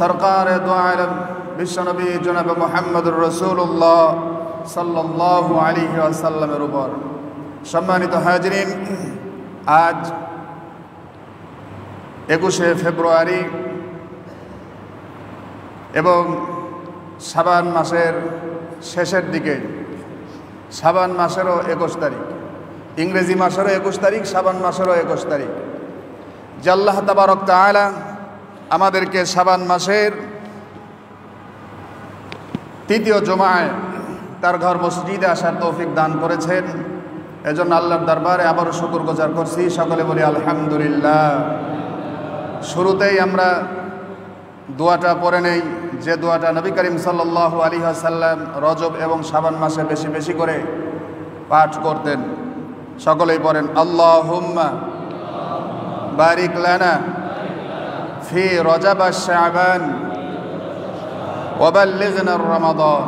সরকার দু আলম বিশ্বনবী জনাব মুহাম্মদুর রাসূলুল্লাহ সাল্লাল্লাহু আলাইহি ওয়াসাল্লামের উপর। সম্মানিত হাজিরিন, আজ 21শে ফেব্রুয়ারি এবং শাবান মাসের শেষের দিকে, শাবান মাসেরও 21 তারিখ, ইংরেজি মাসেরও 21 তারিখ, শাবান মাসেরও 21 তারিখ। যে আল্লাহ তাবারক তাআলা আমাদেরকে শাবান মাসের তৃতীয় জুমায় তার ঘর মসজিদে আসার তৌফিক দান করেছেন, এজন্য আল্লাহর দরবারে আবারও শুকরগুজার করছি। সকলে বলি আলহামদুলিল্লাহ। শুরুতেই আমরা দোয়াটা পড়ে নেই, যে দোয়াটা নবী করিম সাল্লাল্লাহু আলাইহি ওয়াসাল্লাম রজব এবং শাবান মাসে বেশি বেশি করে পাঠ করতেন। সকলেই পড়েন, আল্লাহুম্মা বারিক লানা ফি রজব ওয়া শাবান ওয়া বাল্লিগনা রমাদান।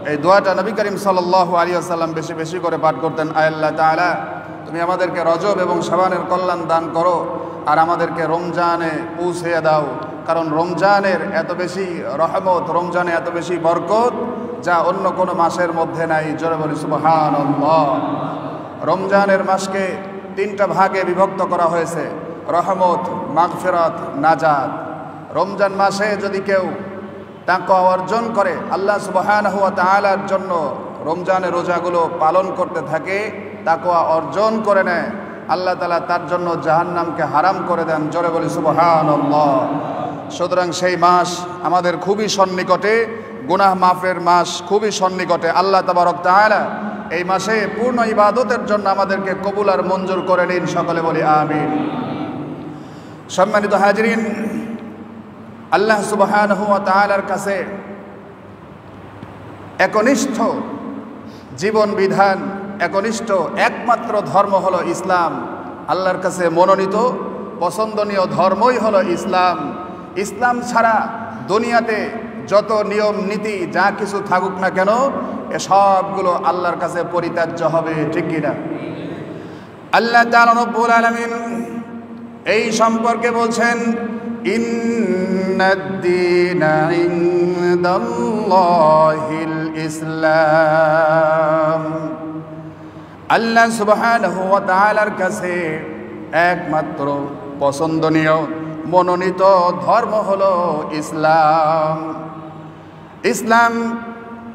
এই দোয়াটা নবী করিম সাল্লাল্লাহু আলাইহি ওয়াসাল্লাম বেশি বেশি করে পাঠ করতেন। আয় আল্লাহ তাআলা, তুমি আমাদেরকে রজব এবং শাবানের কল্যাণ দান করো, আর আমাদেরকে রমজানে পৌঁছে দাও, কারণ রমজানের এত বেশি রহমত, রমজানে এত বেশি বরকত যা অন্য কোনো মাসের মধ্যে নাই। জোরে বলি সুবহানাল্লাহ। রমজানের মাসকে 3টা ভাগে বিভক্ত করা হয়েছে, রহমত, মাগফিরাত, নাজাত। রমজান মাসে যদি কেউ তাকওয়া অর্জন করে, আল্লাহ সুবহানাহু ওয়া তাআলার জন্য রমজানের রোজাগুলো পালন করতে থাকে, তাকওয়া অর্জন করে নেয়, আল্লাহ তাআলা তার জন্য জাহান্নামকে হারাম করে দেন। জোরে বলি সুবহানাল্লাহ। সুতরাং সেই মাস আমাদের খুবই সন্নিকটে, গুনাহ মাফের মাস খুবই সন্নিকটে। আল্লাহ তাবারক তাআলা এই মাসে পূর্ণ ইবাদতের জন্য আমাদেরকে কবুল আর মঞ্জুর করে নিন। সকলে বলি আমিন। সম্মানিত হাজিরিন, আল্লাহ সুবহানাহু ওয়া তাআলার কাছে একনিষ্ঠ জীবন বিধান, একনিষ্ঠ একমাত্র ধর্ম হলো ইসলাম। আল্লাহর কাছে মনোনীত পছন্দনীয় ধর্মই হলো ইসলাম। ইসলাম ছাড়া দুনিয়াতে যত নিয়ম নীতি যা কিছু থাকুক না কেন, এসবগুলো আল্লাহর কাছে পরিত্যাজ্য হবে। ঠিক কিনা? আল্লাহ তাআলা রব্বুল আলামিন এই সম্পর্কে বলছেন, ইন্নাদ-দীনা ইনদাল্লাহিল ইসলাম। আল্লাহ সুবহানাহু ওয়া তাআলার কাছে একমাত্র পছন্দনীয় মনোনীত ধর্ম হলো ইসলাম। ইসলাম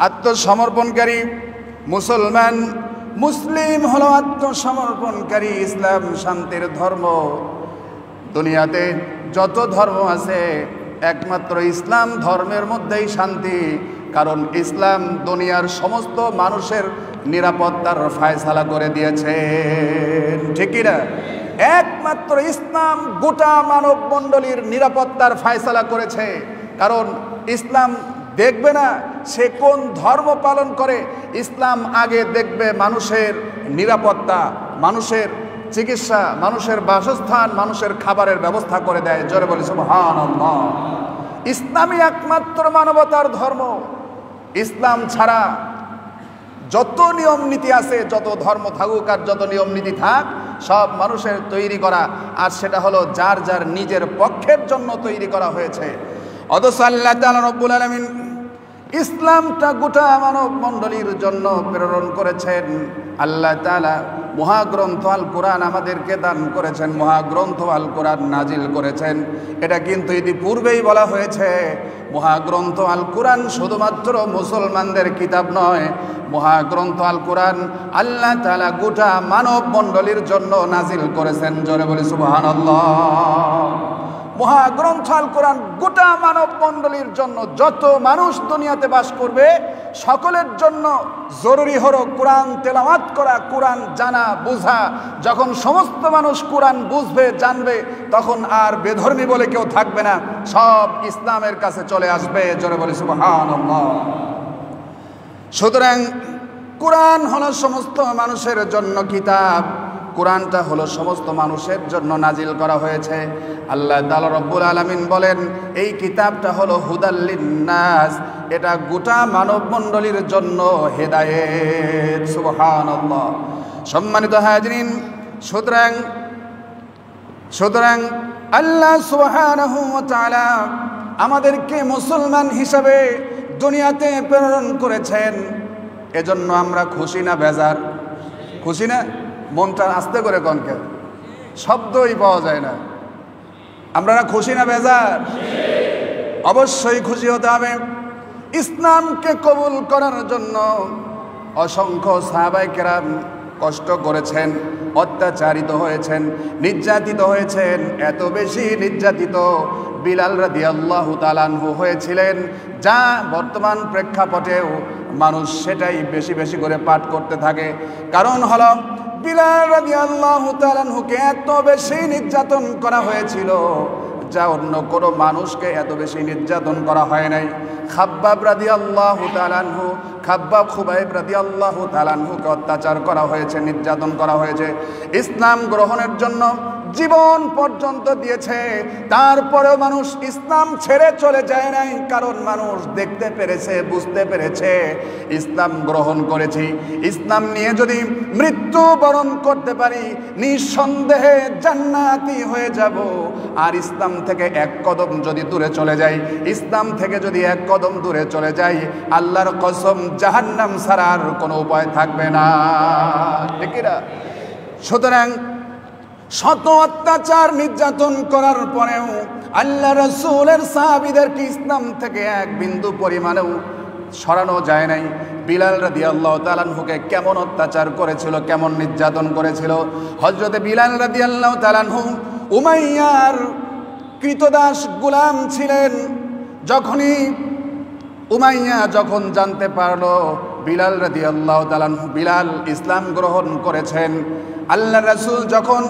আত্মসমর্পণকারী, মুসলমান, মুসলিম হলো আত্মসমর্পণকারী। ইসলাম শান্তির ধর্ম। দুনিয়াতে যত ধর্ম আছে একমাত্র ইসলাম ধর্মের মধ্যেই শান্তি, কারণ ইসলাম দুনিয়ার সমস্ত মানুষের নিরাপত্তার ফায়সালা করে দিয়েছে। ঠিক কিনা? একমাত্র ইসলাম গোটা মানব মণ্ডলীর নিরাপত্তার ফায়সালা করেছে। কারণ ইসলাম দেখবে না সে কোন ধর্ম পালন করে, ইসলাম আগে দেখবে মানুষের নিরাপত্তা, মানুষের চিকিৎসা, মানুষের বাসস্থান, মানুষের খাবারের ব্যবস্থা করে দেয়। জোরে বলি সুবহানাল্লাহ। ইসলামই একমাত্র মানবতার ধর্ম। ইসলাম ছাড়া যত নিয়ম নীতি আছে, যত ধর্ম থাকুক আর যত নিয়ম নীতি থাক, সব মানুষের তৈরি করা, আর সেটা হলো যার যার নিজের পক্ষের জন্য তৈরি করা হয়েছে। অথচ আল্লাহ তাআলা রব্বুল আলামিন ইসলামটা গোটা মানব মণ্ডলীর জন্য প্রেরণ করেছেন। আল্লাহ তাআলা মহাগ্রন্থ আল কোরআন আমাদেরকে দান করেছেন, মহাগ্রন্থ আল কোরআন নাজিল করেছেন। এটা কিন্তু ইতিপূর্বেই বলা হয়েছে, মহাগ্রন্থ আল কোরআন শুধুমাত্র মুসলমানদের কিতাব নয়, মহাগ্রন্থ আল কোরআন আল্লাহ তাআলা গোটা মানব মণ্ডলীর জন্য নাজিল করেছেন। জোরে বলি সুবহানাল্লাহ। মহাগ্রন্থ আল কোরআন গোটা মানব মণ্ডলীর জন্য, যত মানুষ দুনিয়াতে বাস করবে সকলের জন্য জরুরি হলো কোরআন তেলাওয়াত করা, কোরআন জানা বোঝা। যখন সমস্ত মানুষ কোরআন বুঝবে, জানবে, তখন আর বেধর্মী বলে কেউ থাকবে না, সব ইসলামের কাছে চলে আসবে। জোরে বলি সুবহানাল্লাহ। সুতরাং কোরআন হলো সমস্ত মানুষের জন্য কিতাব, কোরআনটা হলো সমস্ত মানুষের জন্য নাজিল করা হয়েছে। আল্লাহ তাআলা রব্বুল আলামিন বলেন, এই কিতাবটা হলো হুদাল লিন্নাস, এটা গোটা মানব মণ্ডলীর জন্য হেদায়েত। সুবহানাল্লাহ। সম্মানিত হাজিরিন, সুতরাং আল্লাহ সুবহানাহু ওয়া তাআলা আমাদেরকে মুসলমান হিসাবে দুনিয়াতে প্রেরণ করেছেন। এজন্য আমরা খুশি না বেজার? খুশি না? মনটা আস্তে করে কনকে, শব্দই পাওয়া যায় না। আমরা খুশি না বেজার? অবশ্যই খুশি হতে হবে। ইসলামকে কবুল করার জন্য অসংখ্য সাহাবায়ে কেরাম কষ্ট করেছেন, অত্যাচারিত হয়েছেন, নির্যাতিত হয়েছেন। এত বেশি নির্যাতিত বিলাল রাদিয়াল্লাহু তাআলা আনহু হয়েছিলেন, যা বর্তমান প্রেক্ষাপটেও মানুষ সেটাই বেশি বেশি করে পাঠ করতে থাকে। কারণ হলো বিলাল রাদিয়াল্লাহু তাআলা আনহুকে এত বেশি নির্যাতন করা হয়েছিল যা অন্য কোনো মানুষকে এত বেশি নির্যাতন করা হয় নাই। খাব্বাব রাদিয়াল্লাহু তাআলা আনহু, খাব্বাব খুবাইব রাদিয়াল্লাহু তাআলা আনহুকে অত্যাচার করা হয়েছে, নির্যাতন করা হয়েছে। ইসলাম গ্রহণের জন্য জীবন পর্যন্ত দিয়েছে, তারপরেও মানুষ ইসলাম ছেড়ে চলে যায় নাই। কারণ মানুষ দেখতে পেরেছে, বুঝতে পেরেছে ইসলাম গ্রহণ করেছি, ইসলাম নিয়ে যদি মৃত্যু বরণ করতে পারি নিঃসন্দেহে জান্নাতি হয়ে যাব। আর ইসলাম থেকে এক কদম যদি দূরে চলে যাই, ইসলাম থেকে যদি এক কদম দূরে চলে যাই, আল্লাহর কসম জাহান্নাম ছাড়ার কোনো উপায় থাকবে না। ঠিক না? সুতরাং শত অত্যাচার নির্যাতন করার পরেও আল্লাহ রাসূলের সাহাবীদেরকে ইসলাম থেকে এক বিন্দু পরিমাণেও সরানো যায় নাই। বিলাল রাদিয়াল্লাহু তাআলা আনহুকে কেমন অত্যাচার করেছিল, কেমন নির্যাতন করেছিল। হযরতে বিলাল রাদিয়াল্লাহু তাআলা আনহু উমাইয়ার কৃতদাস গোলাম ছিলেন। যখনই উমাইয়া যখন জানতে পারলো বিলাল রাদিয়াল্লাহু তাআলা আনহু বিলাল ইসলাম গ্রহণ করেছেন, আল্লাহ রাসূল যখন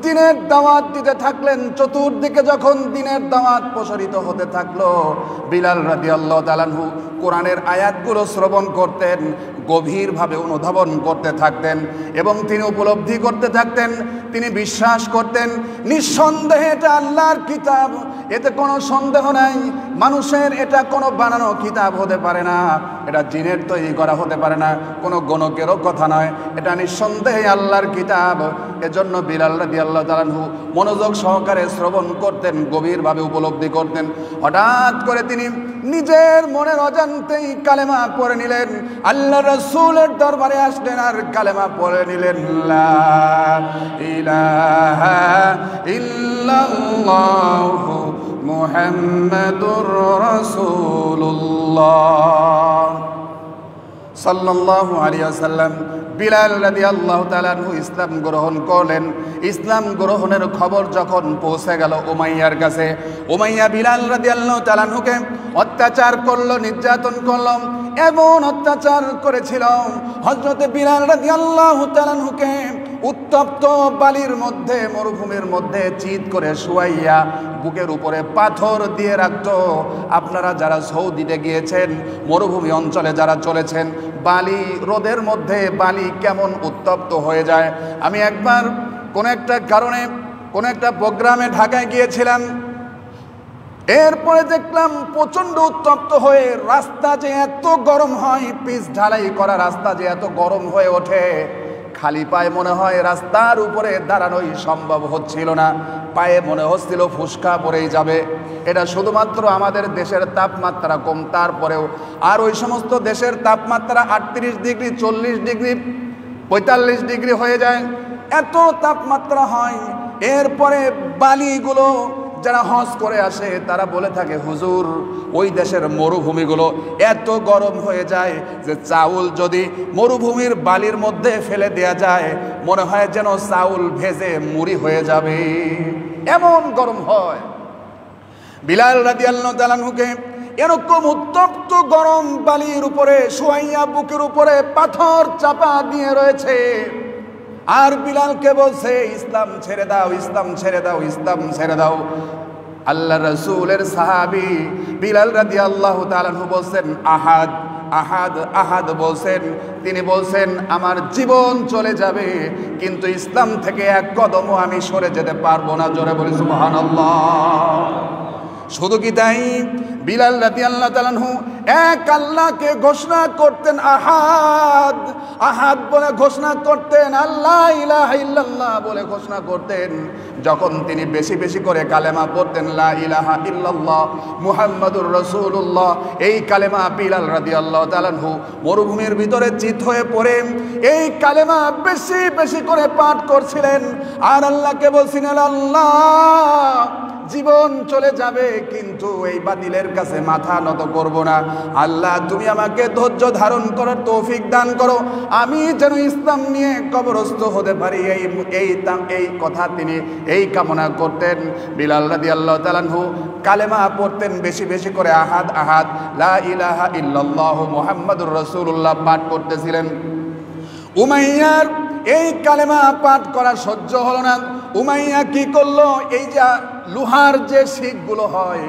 দিনের দাওয়াত দিতে থাকলেন, চতুর্দিকে যখন দিনের দাওয়াত প্রসারিত হতে থাকলো, বিলাল রাদিয়াল্লাহু তাআলা আনহু কোরআনের আয়াতগুলো শ্রবণ করতেন, গভীরভাবে অনুধাবন করতে থাকতেন এবং তিনি উপলব্ধি করতে থাকতেন, তিনি বিশ্বাস করতেন নিঃসন্দেহে এটা আল্লাহর কিতাব, এতে কোনো সন্দেহ নাই। মানুষের এটা কোনো বানানো কিতাব হতে পারে না, এটা জিনের তৈরি করা হতে পারে না, কোনো গণকেরও কথা নয়, এটা নিঃসন্দেহে আল্লাহর কিতাব। এজন্য বিলাল রাদিয়াল্লাহু তাআলা আনহু মনোযোগ সহকারে শ্রবণ করতেন, গভীরভাবে উপলব্ধি করতেন। হঠাৎ করে তিনি নিজের মনের অজান্তেই কালেমা পড়ে নিলেন, আল্লাহ রাসূলের দরবারে আসলেন আর কালেমা পড়ে নিলেন, লা ইলাহা ইল্লাল্লাহু মুহাম্মাদুর রাসূলুল্লাহ সাল্লাল্লাহু আলাইহি ওয়াসাল্লাম। বিলাল রাদিয়াল্লাহু তাআলা আনহু ইসলাম গ্রহণ করলেন। ইসলাম গ্রহণের খবর যখন পৌঁছে গেল উমাইয়ার কাছে, উমাইয়া বিলাল রাদিয়াল্লাহু তাআলা আনহুকে অত্যাচার করলো, নির্যাতন করলো। এমন অত্যাচার করেছিল হযরতে বিলাল রাদিয়াল্লাহু তাআলা আনহুকে উত্তপ্ত বালির মধ্যে, মরুভূমির মধ্যে চিৎ করে শুয়াইয়া বুকের উপরে পাথর দিয়ে রাখতো। আপনারা যারা সৌদিতে গিয়েছেন, মরুভূমি অঞ্চলে যারা চলেছেন, বালি রোদের মধ্যে বালি কেমন উত্তপ্ত হয়ে যায়। আমি একবার কোন একটা কারণে কোন একটা প্রোগ্রামে ঢাকায় গিয়েছিলাম, এরপরে দেখলাম প্রচণ্ড উত্তপ্ত হয়ে রাস্তা যে এত গরম হয়, পিচ ঢালাই করা রাস্তা যে এত গরম হয়ে ওঠে, খালি পায়ে মনে হয় রাস্তার উপরে দাঁড়ানোই সম্ভব হচ্ছিল না। পায়ে মনে হচ্ছিল ফুসকা পড়েই যাবে। এটা শুধুমাত্র আমাদের দেশের তাপমাত্রা কম, তারপরেও আর ওই সমস্ত দেশের তাপমাত্রা 38 ডিগ্রি, 40 ডিগ্রি, 45 ডিগ্রি হয়ে যায়, এত তাপমাত্রা হয়। এরপরে বালিগুলো যারা হজ করে আসে তারা বলে থাকে, হুজুর ওই দেশের মরুভূমিগুলো এত গরম হয়ে যায় যে চাউল যদি মরুভূমির বালির মধ্যে ফেলে দেয়া যায় মনে হয় যেন চাউল ভেজে মুড়ি হয়ে যাবে, এমন গরম হয়। বিলাল রাদিয়াল্লাহু তাআলা আনহুকে এরকম উত্তপ্ত গরম বালির উপরে শুয়াইয়া বুকের উপরে পাথর চাপা দিয়ে রয়েছে, আর বিলালকে বলছে ইসলাম ছেড়ে দাও, ইসলাম ছেড়ে দাও, ইসলাম ছেড়ে দাও। আল্লাহ রাসূলের সাহাবী বিলাল রাদিয়াল্লাহু তাআলা আনহু বলছেন, আহাদ আহাদ আহাদ বলছেন। তিনি বলছেন আমার জীবন চলে যাবে কিন্তু ইসলাম থেকে এক কদমও আমি সরে যেতে পারবো না। জোরে বলি সুবহানাল্লাহ। শুধু কি তাই, বিলাল রাদিয়াল্লাহু তাআলা আনহু এক আল্লাহকে ঘোষণা করতেন আহাদ, আহাদ বলে ঘোষণা করতেন, আল্লাহ ইলাহা ইল্লাল্লাহ বলে ঘোষণা করতেন। যখন তিনি বেশি বেশি করে কালেমা পড়তেন লা ইলাহা ইল্লাল্লাহ মুহাম্মাদুর রাসূলুল্লাহ, এই কালেমা বিলাল রাদিয়াল্লাহু তাআলা আনহু মরুভূমির ভিতরে চিত হয়ে পড়ে এই কালেমা বেশি বেশি করে পাঠ করছিলেন আর আল্লাহকে বলছিলেন, আল্লাহ জীবন চলে যাবে কিন্তু এই বাতিলের কাছে মাথা নত করব না। আল্লাহ তুমি আমাকে ধৈর্য ধারণ করার তৌফিক দান করো, আমি যেন ইসলাম নিয়ে কবরস্থ হতে পারি। এই কথা তিনি এই কামনা করতেন। বিলাল রাদিয়াল্লাহু তাআলা আনহু কালেমা পড়তেন বেশি বেশি করে, আহাদ আহাদ লা ইলাহা ইল্লাল্লাহ মুহাম্মাদুর রাসূলুল্লাহ পাঠ করতেছিলেন। উমাইয়ার এই কালেমা পাঠ করা সহ্য হলো না। উমাইয়া কি করলো, এই যে লোহার যে শিখগুলো হয়,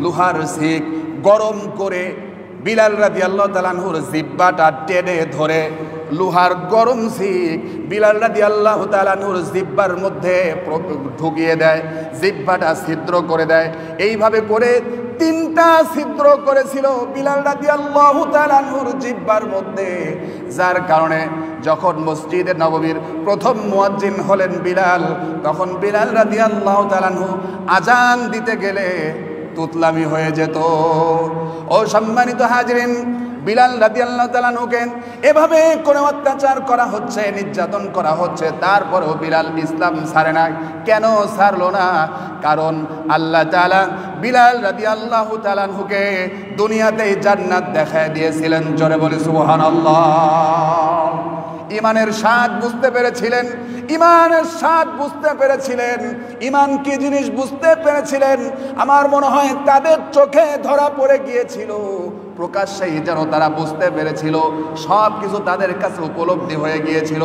লোহার শিখ গরম করে বিলাল রাদিয়াল্লাহু তাআলা আনহুর জিহ্বাটা টেনে ধরে, লোহার গরম শিখ বিলাল রাদিয়াল্লাহু তাআলা আনহুর জিহ্বার মধ্যে ঢুকিয়ে দেয়, জিহ্বাটা ছিদ্র করে দেয়। এইভাবে করে 3টা ছিদ্র করেছিল বিলাল রাদিয়াল্লাহু তাআলা আনহুর জিহ্বার মধ্যে, যার কারণে যখন মসজিদে নববীর প্রথম মুয়াজ্জিন হলেন বিলাল, তখন বিলাল রাদিয়াল্লাহু তাআলা আনহু আজান দিতে গেলে তুতলামি হয়ে যেত। ও সম্মানিত হাজরিন, বিলাল রাদিয়াল্লাহু তাআলা আনহুকে এভাবে করে অত্যাচার করা হচ্ছে, নির্যাতন করা হচ্ছে, তারপরেও বিলাল ইসলাম ছাড়ে না। কেন ছাড়লো না? কারণ আল্লাহ তাআলা বিলাল রাদিয়াল্লাহু তাআলা আনহুকে দুনিয়াতেই জান্নাত দেখায় দিয়েছিলেন। জোরে বলি সুবহানাল্লাহ। ইমানের স্বাদ বুঝতে পেরেছিলেন, ইমানের স্বাদ বুঝতে পেরেছিলেন, ইমান কি জিনিস বুঝতে পেরেছিলেন। আমার মনে হয় তাদের চোখে ধরা পড়ে গিয়েছিল, প্রকাশ্যেই যেন তারা বুঝতে পেরেছিল, সব কিছু তাদের কাছে উপলব্ধি হয়ে গিয়েছিল।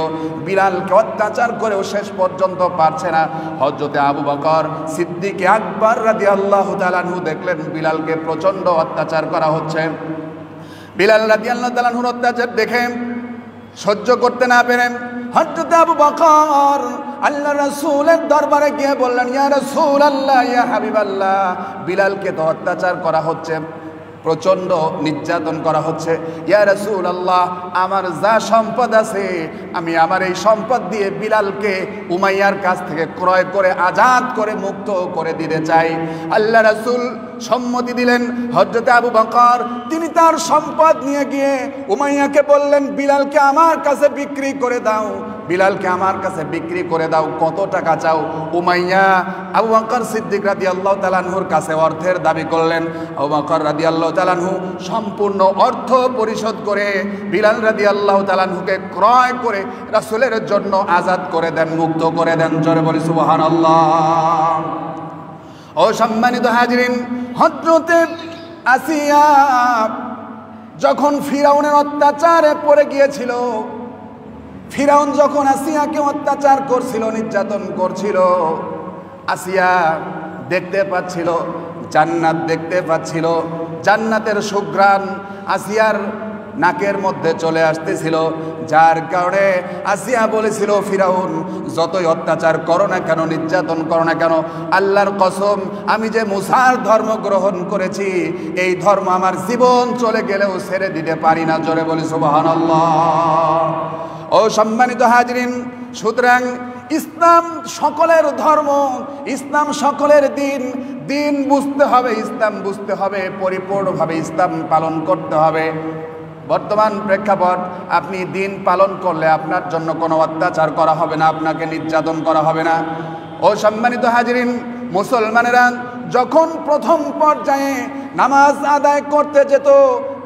বিলালকে অত্যাচার করেও শেষ পর্যন্ত পারছে না। হযরতে আবু বকর সিদ্দিক আকবর রাদিয়াল্লাহু তাআলা আনহু দেখলেন বিলালকে প্রচণ্ড অত্যাচার করা হচ্ছে। বিলাল রাদিয়াল্লাহু তাআলা আনহুর অত্যাচার দেখে সহ্য করতে না পেরে হযরত আবু বকর আল্লাহ রাসূলের দরবারে গিয়ে বললেন, ইয়া রাসূলুল্লাহ, ইয়া হাবিবাল্লাহ, বিলালকে তো অত্যাচার করা হচ্ছে, প্রচণ্ড নির্যাতন করা হচ্ছে। ইয়া রাসূলুল্লাহ, আমার যা সম্পদ আছে আমি আমার এই সম্পদ দিয়ে বিলালকে উমাইয়ার কাছ থেকে ক্রয় করে আজাদ করে মুক্ত করে দিতে চাই। আল্লাহ রাসূল সম্মতি দিলেন। হযরত আবু বকর তিনি তার সম্পদ নিয়ে গিয়ে উমাইয়াকে বললেন, বিলালকে আমার কাছে বিক্রি করে দাও, বিলালকে আমার কাছে বিক্রি করে দাও, কত টাকা চাও? উমাইয়া আবু বকর সিদ্দিক রাদিয়াল্লাহু তাআলা আনহুর কাছে অর্থের দাবি করলেন। আবু বকর রাদিয়াল্লাহু তাআলা আনহু সম্পূর্ণ অর্থ পরিশোধ করে বিলাল রাদিয়াল্লাহু তাআলা আনহুকে ক্রয় করে রাসূলের জন্য আজাদ করে দেন, মুক্ত করে দেন। জোরে বলি সুবহানাল্লাহ। ও সম্মানিত হাজরিন, হযরতে আসিয়া যখন ফিরাউনের অত্যাচারে পড়ে গিয়েছিল, ফিরাউন যখন আসিয়াকে অত্যাচার করছিল, নির্যাতন করছিল, আসিয়া দেখতে পাচ্ছিল জান্নাত, দেখতে পাচ্ছিল জান্নাতের সুঘ্রাণ আসিয়ার নাকের মধ্যে চলে আসতেছিল, যার কারণে আসিয়া বলেছিল, ফিরাউন যতই অত্যাচার করো না কেন, নির্যাতন করো না কেন, আল্লাহর কসম আমি যে মুসার ধর্ম গ্রহণ করেছি এই ধর্ম আমার জীবন চলে গেলেও ছেড়ে দিতে পারি না। জোরে বলি সুবহানাল্লাহ। ও সম্মানিত হাজরিন, সুতরাং ইসলাম সকলের ধর্ম, ইসলাম সকলের দিন, দিন বুঝতে হবে, ইসলাম বুঝতে হবে, পরিপূর্ণভাবে ইসলাম পালন করতে হবে। বর্তমান প্রেক্ষাপট, আপনি দিন পালন করলে আপনার জন্য কোনো অত্যাচার করা হবে না, আপনাকে নির্যাতন করা হবে না। ও সম্মানিত হাজরিন, মুসলমানেরা যখন প্রথম পর্যায়ে নামাজ আদায় করতে যেত,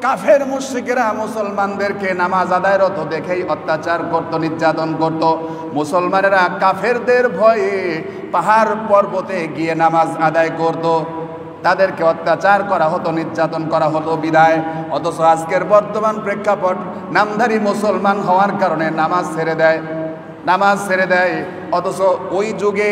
কাফের মুশরিকেরা মুসলমানদেরকে নামাজ আদায়রত দেখেই অত্যাচার করত, নির্যাতন করত। মুসলমানেরা কাফেরদের ভয়ে পাহাড় পর্বতে গিয়ে নামাজ আদায় করত, তাদেরকে অত্যাচার করা হতো, নির্যাতন করা হতো বিদায়। অথচ আজকের বর্তমান প্রেক্ষাপট, নামধারী মুসলমান হওয়ার কারণে নামাজ ছেড়ে দেয়, নামাজ ছেড়ে দেয়। অথচ ওই যুগে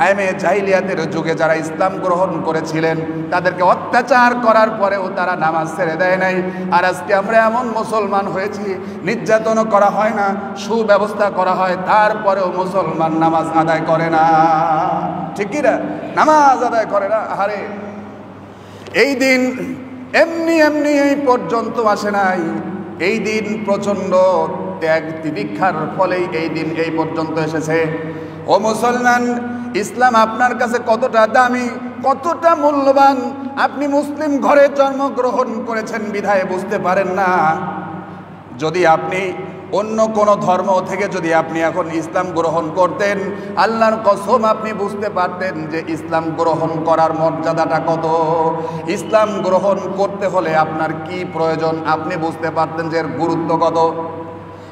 আইমে জাহিলিয়াতের যুগে যারা ইসলাম গ্রহণ করেছিলেন তাদেরকে অত্যাচার করার পরেও তারা নামাজ ছেড়ে দেয় নাই। আর আজকে আমরা এমন মুসলমান হয়েছি, নির্যাতনও করা হয় না, সুব্যবস্থা করা হয়, তারপরেও মুসলমান নামাজ আদায় করে না। ঠিক কি না? নামাজ আদায় করে না। আরে এই দিন এমনি এমনি এই পর্যন্ত আসে নাই, এই দিন প্রচণ্ড ত্যাগ তিতিক্ষার ফলেই এই দিন এই পর্যন্ত এসেছে। ও মুসলমান, ইসলাম আপনার কাছে কতটা দামি, কতটা মূল্যবান, আপনি মুসলিম ঘরে জন্মগ্রহণ করেছেন বিধায় বুঝতে পারেন না। যদি আপনি অন্য কোনো ধর্ম থেকে যদি আপনি এখন ইসলাম গ্রহণ করতেন, আল্লাহর কসম আপনি বুঝতে পারতেন যে ইসলাম গ্রহণ করার মর্যাদাটা কত, ইসলাম গ্রহণ করতে হলে আপনার কি প্রয়োজন আপনি বুঝতে পারতেন যে এর গুরুত্ব কত।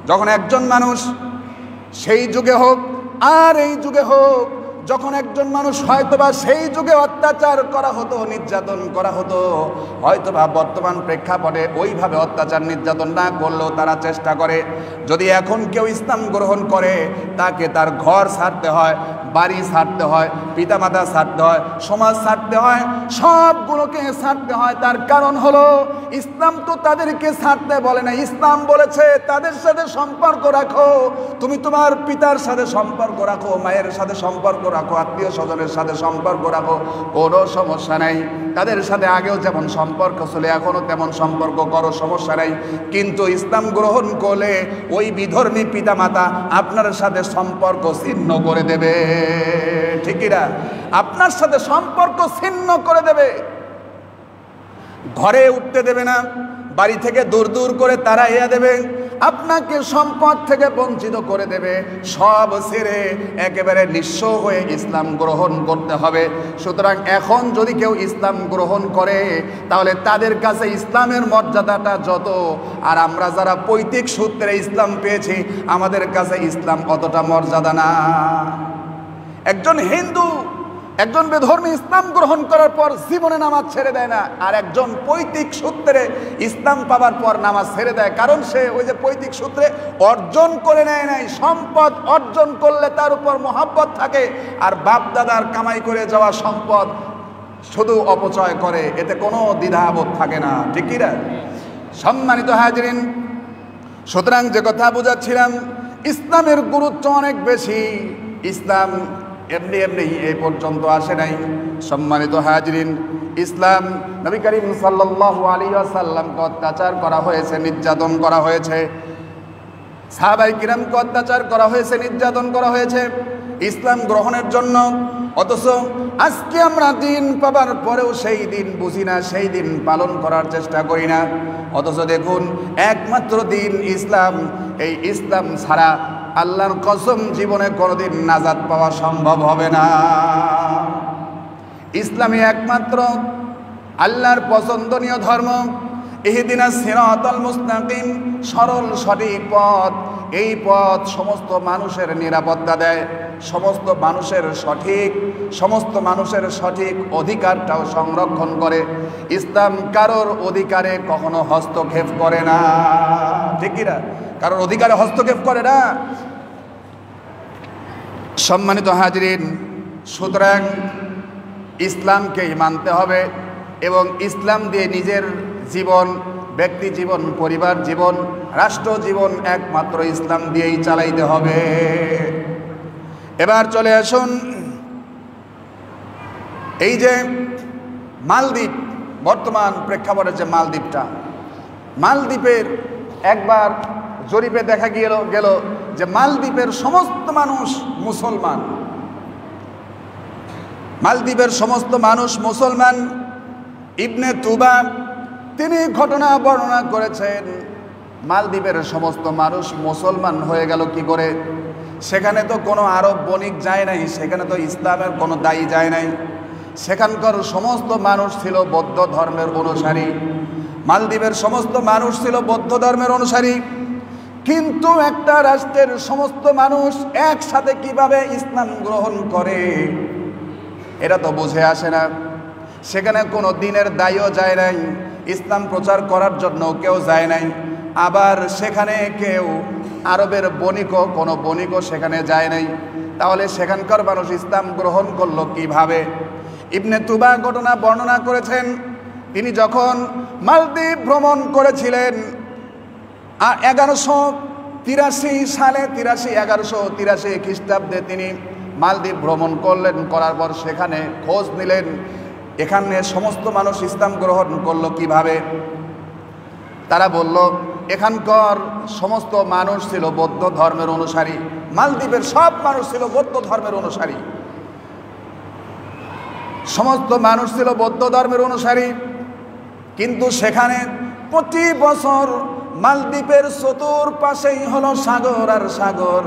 যখন একজন মানুষ সেই যুগে হোক আর এই যুগে হোক, যখন একজন মানুষ হয়তোবা সেই যুগে অত্যাচার করা হতো, নির্যাতন করা হতো, হয়তোবা বর্তমান প্রেক্ষাপটে ওইভাবে অত্যাচার নির্যাতন না করলেও তারা চেষ্টা করে। যদি এখন কেউ ইসলাম গ্রহণ করে, তাকে তার ঘর ছাড়তে হয়, বাড়ি ছাড়তে হয়, পিতামাতা ছাড়তে হয়, সমাজ ছাড়তে হয়, সবগুলোকে ছাড়তে হয়। তার কারণ হলো ইসলাম তো তাদেরকে ছাড়তে বলে না, ইসলাম বলেছে তাদের সাথে সম্পর্ক রাখো। তুমি তোমার পিতার সাথে সম্পর্ক রাখো, মায়ের সাথে সম্পর্ক রাখো, আত্মীয় স্বজনের সাথে সম্পর্ক রাখো, কোনো সমস্যা নাই। তাদের সাথে আগেও যেমন সম্পর্ক ছিল এখনও তেমন সম্পর্ক করো, সমস্যা নাই। কিন্তু ইসলাম গ্রহণ করলে ওই বিধর্মী পিতামাতা আপনার সাথে সম্পর্ক ছিন্ন করে দেবে, ঠিকই না? আপনার সাথে সম্পর্ক ছিন্ন করে দেবে, ঘরে উঠতে দেবে না, বাড়ি থেকে দূর দূর করে তাড়াইয়া দেবে, আপনাকে সম্পদ থেকে বঞ্চিত করে দেবে। সব ছেড়ে একেবারে নিঃস্ব হয়ে ইসলাম গ্রহণ করতে হবে। সুতরাং এখন যদি কেউ ইসলাম গ্রহণ করে, তাহলে তাদের কাছে ইসলামের মর্যাদাটা যত, আর আমরা যারা পৈতৃক সূত্রে ইসলাম পেয়েছি আমাদের কাছে ইসলাম অতটা মর্যাদা না। একজন হিন্দু, একজন বেধর্মী ইসলাম গ্রহণ করার পর জীবনে নামাজ ছেড়ে দেয় না, আর একজন পৈতৃক সূত্রে ইসলাম পাওয়ার পর নামাজ ছেড়ে দেয়। কারণ সে ওই যে পৈতৃক সূত্রে অর্জন করে নেয় নাই, সম্পদ অর্জন করলে তার উপর মহব্বত থাকে, আর বাপ দাদার কামাই করে যাওয়া সম্পদ শুধু অপচয় করে, এতে কোনো দ্বিধাবোধ থাকে না, ঠিক কি না? সম্মানিত হাজিরিন, সুতরাং যে কথা বোঝাচ্ছিলাম, ইসলামের গুরুত্ব অনেক বেশি। ইসলাম এমনি এমনি এই পর্যন্ত আসে নাই। সম্মানিত হাজিরিন, ইসলাম নবী করিম সাল্লাল্লাহু আলাইহি ওয়াসাল্লামকে অত্যাচার করা হয়েছে, নির্যাতন করা হয়েছে, সাহাবায়ে কিরামকে অত্যাচার করা হয়েছে, নির্যাতন করা হয়েছে ইসলাম গ্রহণের জন্য। অথচ আজকে আমরা দিন পাবার পরেও সেই দিন বুঝি না, সেই দিন পালন করার চেষ্টা করি না। অথচ দেখুন, একমাত্র দিন ইসলাম, এই ইসলাম ছাড়া আল্লাহর কসম জীবনে কোনোদিন নাজাত পাওয়া সম্ভব হবে না। ইসলামই একমাত্র আল্লাহর পছন্দনীয় ধর্ম। ইহদিনাস সিরাতাল মুস্তাকিম, সরল সঠিক পথ। এই পথ সমস্ত মানুষের নিরাপত্তা দেয়, সমস্ত মানুষের সঠিক অধিকারটাও সংরক্ষণ করে। ইসলাম কারোর অধিকারে কখনো হস্তক্ষেপ করে না, ঠিক কি না? কারোর অধিকারে হস্তক্ষেপ করে না। সম্মানিত হাজিরিন, সুতরাং ইসলামকেই মানতে হবে এবং ইসলাম দিয়ে নিজের জীবন, ব্যক্তি জীবন, পরিবার জীবন, রাষ্ট্র জীবন একমাত্র ইসলাম দিয়েই চালাইতে হবে। এবার চলে আসুন, এই যে মালদ্বীপ, বর্তমান প্রেক্ষাপটে যে মালদ্বীপটা, মালদ্বীপের একবার জরিপে দেখা গেল যে মালদ্বীপের সমস্ত মানুষ মুসলমান। মালদ্বীপের সমস্ত মানুষ মুসলমান। ইবনে তুবা তিনি ঘটনা বর্ণনা করেছেন, মালদ্বীপের সমস্ত মানুষ মুসলমান হয়ে গেল কি করে? সেখানে তো কোনো আরব বণিক যায় নাই, সেখানে তো ইসলামের কোনো দায়ী যায় নাই, সেখানকার সমস্ত মানুষ ছিল বৌদ্ধ ধর্মের অনুসারী। মালদ্বীপের সমস্ত মানুষ ছিল বৌদ্ধ ধর্মের অনুসারী। কিন্তু একটা রাষ্ট্রের সমস্ত মানুষ একসাথে কিভাবে ইসলাম গ্রহণ করে এটা তো বুঝে আসে না। সেখানে কোনো দিনের দায়ীও যায় নাই, ইসলাম প্রচার করার জন্য কেউ যায় নাই। আবার সেখানে কেউ আরবের কোনো বণিকও সেখানে যায় নাই। তাহলে সেখানকার মানুষ ইসলাম গ্রহণ করলো কিভাবে? ইবনে তুবা ঘটনা বর্ণনা করেছেন, তিনি যখন মালদ্বীপ ভ্রমণ করেছিলেন 1183 সালে, 1183 খ্রিস্টাব্দে তিনি মালদ্বীপ ভ্রমণ করলেন। করার পর সেখানে খোঁজ নিলেন এখানে সমস্ত মানুষ ইসলাম গ্রহণ করলো কিভাবে? তারা বলল এখানকার সমস্ত মানুষ ছিল বৌদ্ধ ধর্মের অনুসারী, মালদ্বীপের সব মানুষ ছিল বৌদ্ধ ধর্মের অনুসারী, সমস্ত মানুষ ছিল বৌদ্ধ ধর্মের অনুসারী। কিন্তু সেখানে প্রতি বছর মালদ্বীপের চতুর্পাশেই হলো সাগর আর সাগর।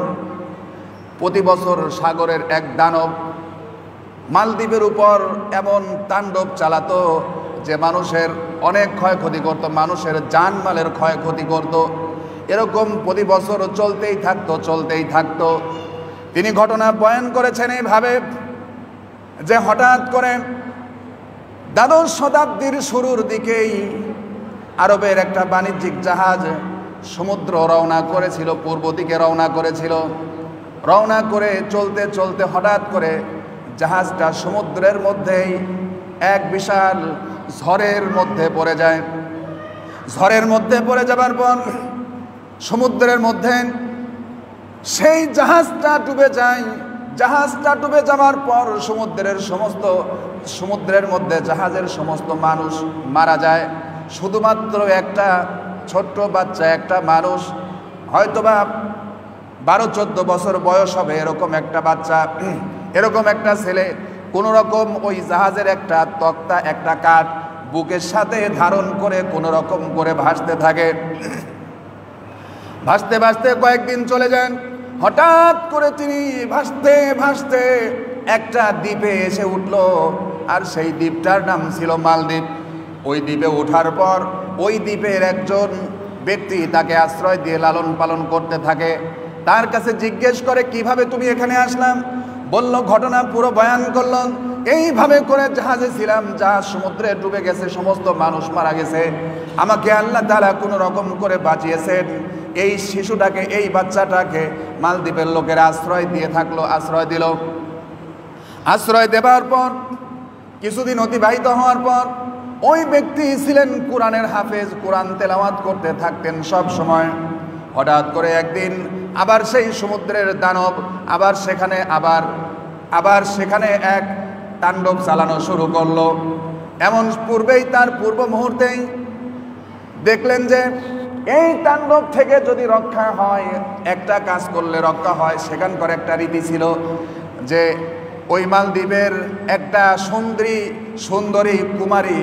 প্রতি বছর সাগরের এক দানব মালদ্বীপের উপর এমন তাণ্ডব চালাতো যে মানুষের অনেক ক্ষয়ক্ষতি করত, মানুষের জানমালের ক্ষয়ক্ষতি করত। এরকম প্রতি বছর চলতেই থাকতো। তিনি ঘটনা বয়ান করেছেন এইভাবে যে হঠাৎ করে দ্বাদশ শতাব্দীর শুরুর দিকেই আরবের একটা বাণিজ্যিক জাহাজ সমুদ্র রওনা করেছিল, পূর্ব দিকে রওনা করেছিল। রওনা করে চলতে হঠাৎ করে জাহাজটা সমুদ্রের মধ্যেই এক বিশাল ঝড়ের মধ্যে পড়ে যায়। ঝড়ের মধ্যে পড়ে যাবার পর সমুদ্রের মধ্যে সেই জাহাজটা ডুবে যায়। জাহাজটা ডুবে যাওয়ার পর সমুদ্রের মধ্যে জাহাজের সমস্ত মানুষ মারা যায়। শুধুমাত্র একটা ছোট্ট বাচ্চা, একটা মানুষ, হয়তোবা 12-14 বছর বয়স হবে, এরকম একটা বাচ্চা, এরকম একটা ছেলে কোনো রকম ওই জাহাজের একটা তক্তা, একটা কাঠ বুকের সাথে ধারণ করে কোনো রকম করে ভাসতে থাকে। ভাসতে কয়েকদিন চলে যান। হঠাৎ করে তিনি ভাসতে একটা দ্বীপে এসে উঠল, আর সেই দ্বীপটার নাম ছিল মালদ্বীপ। ওই দ্বীপে ওঠার পর ওই দ্বীপের একজন ব্যক্তি তাকে আশ্রয় দিয়ে লালন পালন করতে থাকে। তার কাছে জিজ্ঞেস করে কিভাবে তুমি এখানে আসলাম? বলল, ঘটনা পুরো বয়ান করল। এইভাবে করে জাহাজে ছিলাম, জাহাজ সমুদ্রে ডুবে গেছে, সমস্ত মানুষ মারা গেছে, আমাকে আল্লাহ তাআলা কোনো রকম করে বাঁচিয়েছেন। এই শিশুটাকে, এই বাচ্চাটাকে মালদ্বীপের লোকেরা আশ্রয় দিয়ে থাকলো, আশ্রয় দিল। আশ্রয় দেবার পর কিছুদিন অতিবাহিত হওয়ার পর ওই ব্যক্তি ছিলেন কোরআনের হাফেজ, কোরআন তেলাওয়াত করতে থাকতেন সব সময়। হঠাৎ করে একদিন আবার সেই সমুদ্রের দানব আবার সেখানে এক তাণ্ডব চালানো শুরু করলো। এমন তার পূর্ব মুহূর্তেই দেখলেন যে এই তাণ্ডব থেকে যদি রক্ষা হয়, একটা কাজ করলে রক্ষা হয়। সেখানকার একটা রীতি ছিল যে ওই মালদ্বীপের একটা সুন্দরী কুমারী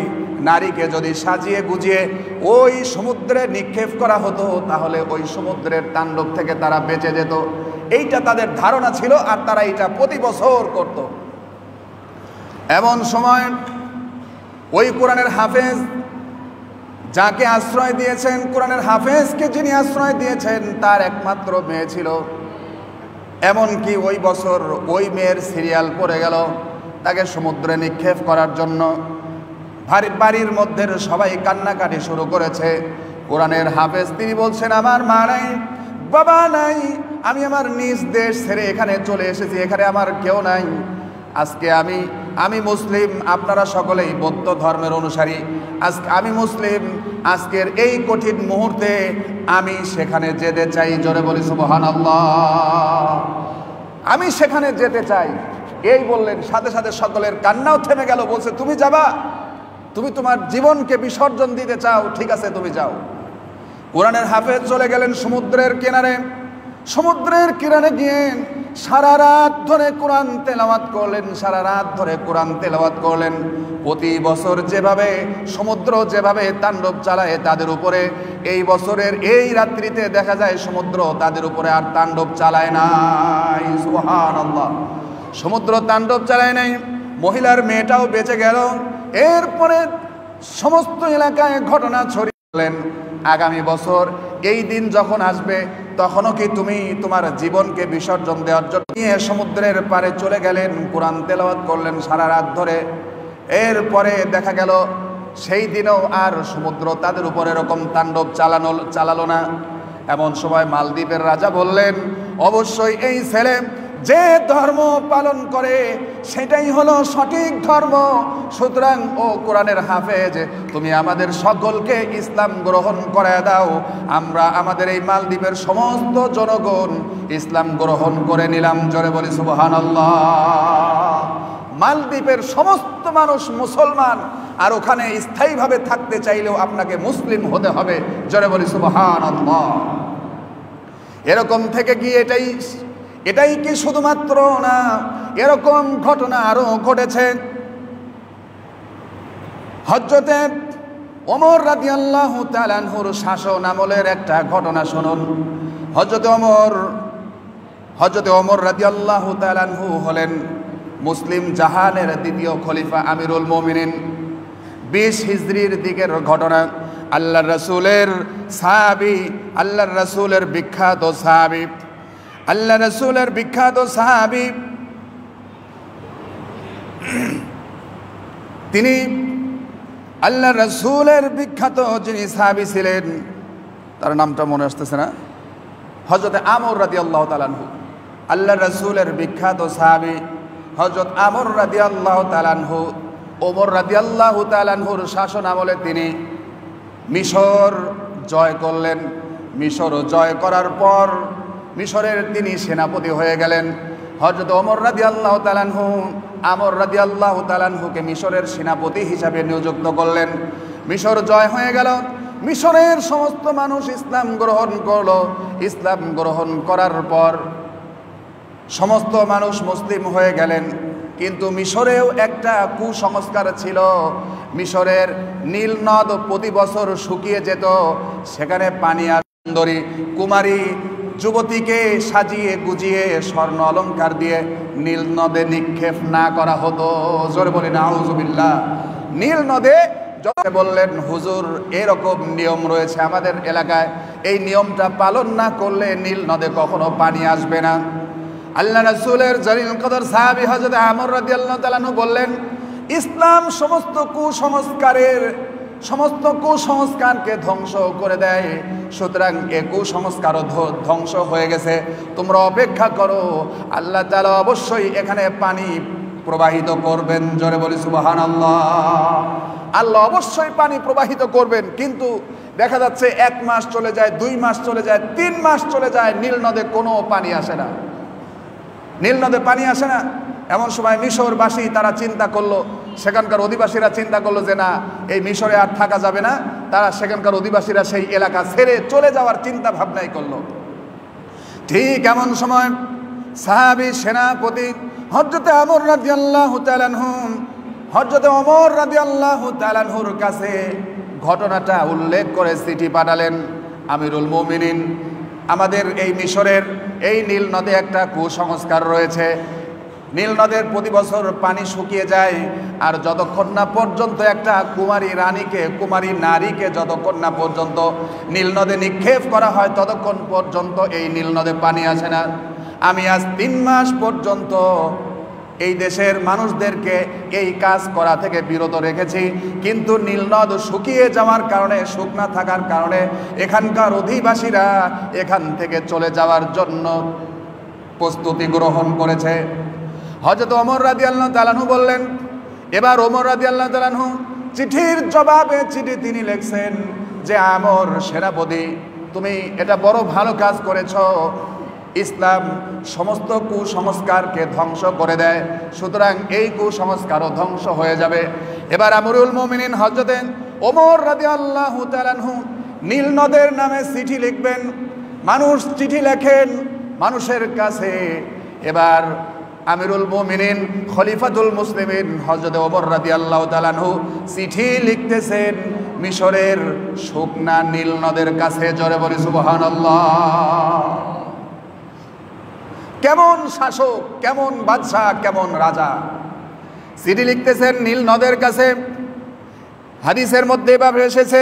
নারীকে যদি সাজিয়ে গুজিয়ে ওই সমুদ্রে নিক্ষেপ করা হতো, তাহলে ওই সমুদ্রের তাণ্ডব থেকে তারা বেঁচে যেত। এইটা তাদের ধারণা ছিল, আর তারা এটা প্রতি বছর করত। এমন সময় ওই কোরআনের হাফেজ যাকে আশ্রয় দিয়েছেন, কোরআনের হাফেজকে যিনি আশ্রয় দিয়েছেন, তার একমাত্র মেয়ে ছিল। এমনকি ওই বছর ওই মেয়ের সিরিয়াল পড়ে গেল তাকে সমুদ্রে নিক্ষেপ করার জন্য। বাড়ির মধ্যে সবাই কান্নাকাটি শুরু করেছে। কোরআনের হাফেজ তিনি বলছেন, আমার মা নাই, বাবা নাই, আমি আমার নিজ দেশ ছেড়ে এখানে চলে এসেছি, এখানে আমার কেউ নাই। আজকে আমি মুসলিম, আপনারা সকলেই বৌদ্ধ ধর্মের অনুসারী। আমি মুসলিম, আজকের এই কঠিন মুহূর্তে আমি সেখানে যেতে চাই। জোরে বলি সুবহানাল্লাহ। আমি সেখানে যেতে চাই। এই বললেন, সাথে সাথে সকলের কান্নাও থেমে গেল। বলছে, তুমি যাবা? তুমি তোমার জীবনকে বিসর্জন দিতে চাও? ঠিক আছে, তুমি যাও। কোরআনের হাফেজ চলে গেলেন সমুদ্রের কিনারে। সমুদ্রের কিনারে গিয়ে সারা রাত ধরে কোরআন তেলাওয়াত করলেন। প্রতি বছর যেভাবে সমুদ্র যেভাবে তাণ্ডব চালায় তাদের উপরে, এই বছরের এই রাত্রিতে দেখা যায় সমুদ্র তাদের উপরে আর তাণ্ডব চালায় নাই। সুবহানাল্লাহ। সমুদ্র তাণ্ডব চালায় নাই। মহিলার মেয়েটাও বেঁচে গেল। এরপরে সমস্ত এলাকায় ঘটনা ছড়িয়ে আগামী বছর এই দিন যখন আসবে, তখনও কি তুমি তোমার জীবনকে বিসর্জন দেওয়ার জন্য নিয়ে সমুদ্রের পাড়ে চলে গেলেন, কোরআন তেলাওয়াত করলেন সারা রাত ধরে। এরপরে দেখা গেল সেই দিনেও আর সমুদ্র তাদের উপর এরকম তাণ্ডব চালালো না। এমন সময় মালদ্বীপের রাজা বললেন, অবশ্যই এই ছেলে যে ধর্ম পালন করে সেটাই হলো সঠিক ধর্ম। সুতরাং ও কোরআনের হাফেজ, তুমি আমাদের সকলকে ইসলাম গ্রহণ করায় দাও। আমরা আমাদের এই মালদ্বীপের সমস্ত জনগণ ইসলাম গ্রহণ করে নিলাম। জোরে বলি সুবহানাল্লাহ। মালদ্বীপের সমস্ত মানুষ মুসলমান, আর ওখানে স্থায়ীভাবে থাকতে চাইলেও আপনাকে মুসলিম হতে হবে। জোরে বলি সুবহানাল্লাহ। এরকম থেকে গিয়ে এটাই কি শুধুমাত্র না, এরকম ঘটনা আরো ঘটেছে। হযরতে ওমর রাদিয়াল্লাহু তাআলা আনহুর শাসন আমলের একটা ঘটনা শুনুন। হযরতে ওমর রাদিয়াল্লাহু তাআলা আনহু হলেন মুসলিম জাহানের দ্বিতীয় খলিফা, আমিরুল মুমিনিন। 20 হিজরির দিকের ঘটনা। আল্লাহর রাসূলের সাহাবী, আল্লাহর রাসূলের বিখ্যাত সাহাবী, আল্লাহ রাসূলের বিখ্যাত সাহাবী, তিনি আল্লাহ রাসূলের বিখ্যাত যিনি সাহাবী ছিলেন, তার নামটা মনে আসতেছে না, হযরতে আমর রাদিয়াল্লাহু তাআলা আনহু। আল্লাহ রাসূলের বিখ্যাত সাহাবী হযরত আমর রাদিয়াল্লাহু তাআলা আনহু, ওমর রাদিয়াল্লাহু তাআলা আনহুর শাসন আমলে তিনি মিশর জয় করলেন। মিশর জয় করার পর মিশরের তিনি সেনাপতি হয়ে গেলেন। হযরত ওমর রাদিয়াল্লাহু তাআলা আনহু আমর রাদিয়াল্লাহু তাআলা আনহুকে মিশরের সেনাপতি হিসাবে নিযুক্ত করলেন। মিশর জয় হয়ে গেল। মিশরের সমস্ত মানুষ ইসলাম গ্রহণ করলো। ইসলাম গ্রহণ করার পর সমস্ত মানুষ মুসলিম হয়ে গেলেন। কিন্তু মিশরেও একটা কুসংস্কার ছিল। মিশরের নীল নদ প্রতি বছর শুকিয়ে যেত। সেখানে পানি আর সুন্দরী কুমারী যুবতীকে সাজিয়ে গুজিয়ে স্বর্ণ অলংকার দিয়ে নীল নদে নিক্ষেপ না করা হতো। জোরে বলি নাউজুবিল্লাহ। নীল নদে বললেন, হুজুর এরকম নিয়ম রয়েছে আমাদের এলাকায়, এই নিয়মটা পালন না করলে নীল নদে কখনো পানি আসবে না। আল্লাহ রাসূলের জলিল কদর সাহাবী হযরত আমর রাদিয়াল্লাহু তাআলা আনহু বললেন, ইসলাম সমস্ত কুসংস্কারকে ধ্বংস করে দেয়। সুতরাং এ কুসংস্কার ধ্বংস হয়ে গেছে, তোমরা অপেক্ষা করো, আল্লাহ তাআলা অবশ্যই এখানে পানি প্রবাহিত করবেন। জোরে বলি সুবহানাল্লাহ। আল্লাহ অবশ্যই পানি প্রবাহিত করবেন। কিন্তু দেখা যাচ্ছে 1 মাস চলে যায়, 2 মাস চলে যায়, 3 মাস চলে যায়, নীল নদে কোনো পানি আসে না। নীল নদে পানি আসে না। এমন সময় মিশরবাসী তারা চিন্তা করলো, সেখানকার অধিবাসীরা চিন্তা করলো যে না, এই মিশরে আর থাকা যাবে না। তারা সেখানকার অধিবাসীরা সেই এলাকা ছেড়ে চলে যাওয়ার চিন্তা ভাবনাই করলো। ঠিক এমন সময় সাহাবী সেনাপতি হযরতে আমর রাদিয়াল্লাহু তাআলা আনহু হযরতে ওমর রাদিয়াল্লাহু তাআলা আনহুর কাছে ঘটনাটা উল্লেখ করে চিঠি পাঠালেন। আমিরুল মুমিনিন, আমাদের এই মিশরের এই নীল নদে একটা কুসংস্কার রয়েছে। নীল নদের প্রতি বছর পানি শুকিয়ে যায়, আর যতক্ষণ না পর্যন্ত একটা কুমারী নারীকে যতক্ষণ না পর্যন্ত নীল নদে নিক্ষেপ করা হয় ততক্ষণ পর্যন্ত এই নীল নদে পানি আসে না। আমি আজ 3 মাস পর্যন্ত এই দেশের মানুষদেরকে এই কাজ করা থেকে বিরত রেখেছি, কিন্তু নীলনদ শুকিয়ে যাওয়ার কারণে, শুকনা থাকার কারণে এখানকার অধিবাসীরা এখান থেকে চলে যাওয়ার জন্য প্রস্তুতি গ্রহণ করেছে। হযরত ওমর রাদিয়াল্লাহু তাআলা আনহু বললেন, এবার ওমর রাদিয়াল্লাহু তাআলা আনহু চিঠির জবাবে চিঠি তিনি লিখছেন যে, আমর সেনাপতি, তুমি এটা বড় ভালো কাজ করেছো। ইসলাম সমস্ত কুসংস্কারকে ধ্বংস করে দেয়, সুতরাং এই কুসংস্কারও ধ্বংস হয়ে যাবে। এবার আমিরুল মুমিনিন হযরতে ওমর রাদিয়াল্লাহু তাআলা আনহু নীল নদের নামে চিঠি লিখবেন। মানুষ চিঠি লেখেন মানুষের কাছে। এবার আমিরুল মুমিনিন খলিফাতুল মুসলিমিন হযরতে ওমর রাদিয়াল্লাহু তাআলা আনহু চিঠি লিখতেছেন মিশরের শুকনা নীল নদের কাছে। জোরে বলি সুবহানাল্লাহ। কেমন শাসক, কেমন বাদশাহ, কেমন রাজা, চিঠি লিখতেছেন নীল নদের কাছে। হাদিসের মধ্যে এভাবে এসেছে,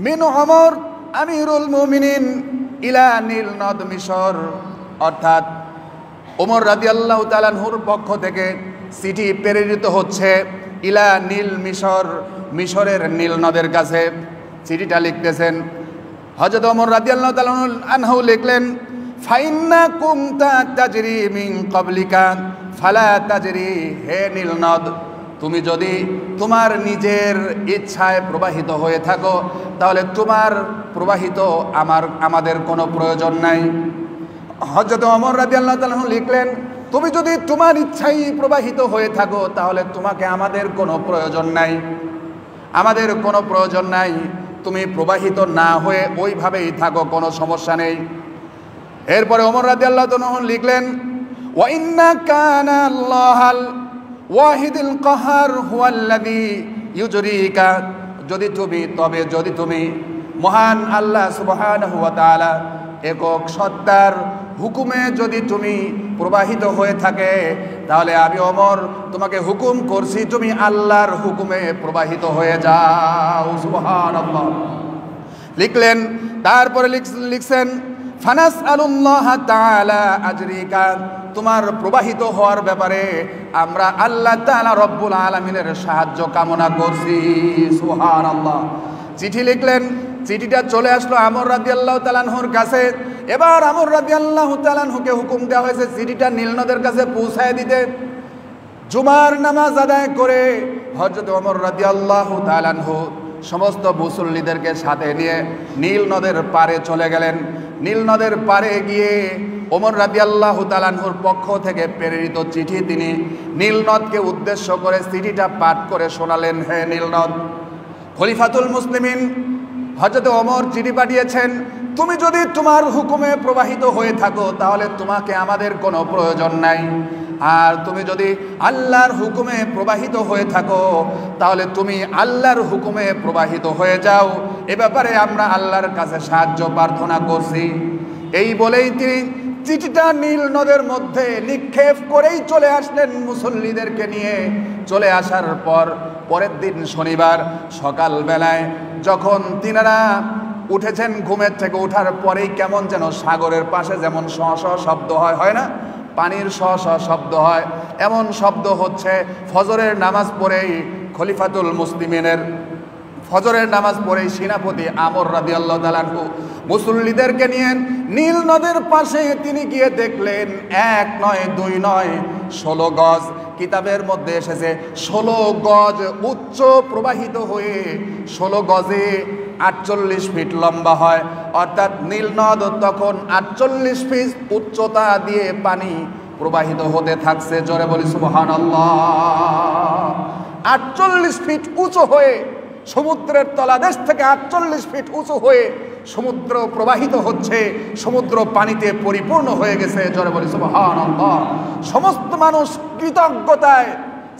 মিন ওমর আমিরুল মুমিনিন ইলা নীল নদ মিশর, অর্থাৎ ওমর রাদিয়াল্লাহু তাআলা আনহুর পক্ষ থেকে চিঠি প্রেরিত হচ্ছে ইলা নীল মিশর, মিশরের নীল নদের কাছে। চিঠিটা লিখতেছেন হযরত ওমর রাদিয়াল্লাহু তাআলা আনহু লিখলেন, ফাইন্না কুমতা তাজরি মিন ক্বাবলিকা ফালা তাজরি, হে নীল নদ, তুমি যদি তোমার নিজের ইচ্ছায় প্রবাহিত হয়ে থাকো তাহলে তোমার প্রবাহিত আমাদের কোনো প্রয়োজন নাই। হযরত ওমর রাদিয়াল্লাহু তাআলা লিখলেন, তুমি যদি তোমার ইচ্ছাই প্রবাহিত হয়ে থাকো তাহলে তোমাকে আমাদের কোনো প্রয়োজন নাই, আমাদের কোনো প্রয়োজন নাই, তুমি প্রবাহিত না হয়ে ওইভাবেই থাকো, কোনো সমস্যা নেই। এরপরে ওমর রাদিয়াল্লাহু তাআলা লিখলেন, ওয়া ইন্না কানা আল্লাহাল ওয়াহিদুল কাহার হুয়াল্লাযী ইউজরিকা, যদি তুমি মহান আল্লাহ সুবহানাহু ওয়া তাআলা একক সত্তার হুকুমে যদি তুমি প্রবাহিত হয়ে থাকে তাহলে আমি ওমর তোমাকে হুকুম করছি তুমি আল্লাহর হুকুমে প্রবাহিত হয়ে যাও। সুবহানাল্লাহ। লিখলেন, তারপরে লিখছেন, ফানাসআলুল্লাহ তাআলা আজরিকা, তোমার প্রবাহিত হওয়ার ব্যাপারে আমরা আল্লাহ তাআলা রব্বুল আলামিনের সাহায্য কামনা করছি। সুবহানাল্লাহ। চিঠি লিখলেন, চিঠিটা চলে আসলো আমর রাদিয়াল্লাহু তাআলা আনহুর কাছে। এবার আমর রাদিয়াল্লাহু তাআলা আনহুকে হুকুম দেওয়া হয়েছে চিঠিটা নীল নদের কাছে পৌঁছায় দিতে। জুমার নামাজ আদায় করে হযরত ওমর রাদিয়াল্লাহু তাআলা আনহু সমস্ত মুসল্লিদেরকে সাথে নিয়ে নীল নদের পারে চলে গেলেন। নীল নদের পারে গিয়ে ওমর রাদিয়াল্লাহু তাআলা আনহুর পক্ষ থেকে প্রেরিত চিঠি তিনি নীল নদকে উদ্দেশ্য করে চিঠিটা পাঠ করে শোনালেন। হে নীল নদ, খলিফাতুল মুসলিমিন হযরত ওমর চিঠি পাঠিয়েছেন, তুমি যদি তোমার হুকুমে প্রবাহিত হয়ে থাকো তাহলে তোমাকে আমাদের কোনো প্রয়োজন নাই, আর তুমি যদি আল্লাহর হুকুমে প্রবাহিত হয়ে থাকো তাহলে তুমি আল্লাহর হুকুমে প্রবাহিত হয়ে যাও, এ ব্যাপারে আমরা আল্লাহর কাছে সাহায্য প্রার্থনা করছি। এই বলেই তিনি চিঠিটা নীল নদের মধ্যে নিক্ষেপ করেই চলে আসলেন মুসল্লিদেরকে নিয়ে। চলে আসার পরের দিন শনিবার সকালবেলায় যখন তিনারা উঠেছেন ঘুমের থেকে, ওঠার পরেই কেমন যেন সাগরের পাশে যেমন শ শ শব্দ হয় না, পানির শ শ শব্দ হয়, এমন শব্দ হচ্ছে। ফজরের নামাজ পড়েই খলিফাতুল মুসলিমিনের ফজরের নামাজ পড়েই সেনাপতি আমর রাদিয়াল্লাহু তাআলা আনহু মুসল্লিদেরকে নিয়ে নীল নদের পাশে তিনি গিয়ে দেখলেন 1 নয় 2 নয় 16 গজ, কিতাবের মধ্যে এসেছে 16 গজ উচ্চ প্রবাহিত হয়ে 16 গজে 48 ফিট লম্বা হয়, অর্থাৎ নীল নদ তখন 48 ফিট উচ্চতা দিয়ে পানি প্রবাহিত হতে থাকছে। জোরে বলি সুবহানাল্লাহ। 48 ফিট উঁচু হয়ে সমুদ্রের তলাদেশ থেকে 48 ফিট উঁচু হয়ে সমুদ্র প্রবাহিত হচ্ছে, সমুদ্র পানিতে পরিপূর্ণ হয়ে গেছে। জোরে বলি সুবহানাল্লাহ। সমস্ত মানুষ কৃতজ্ঞতায়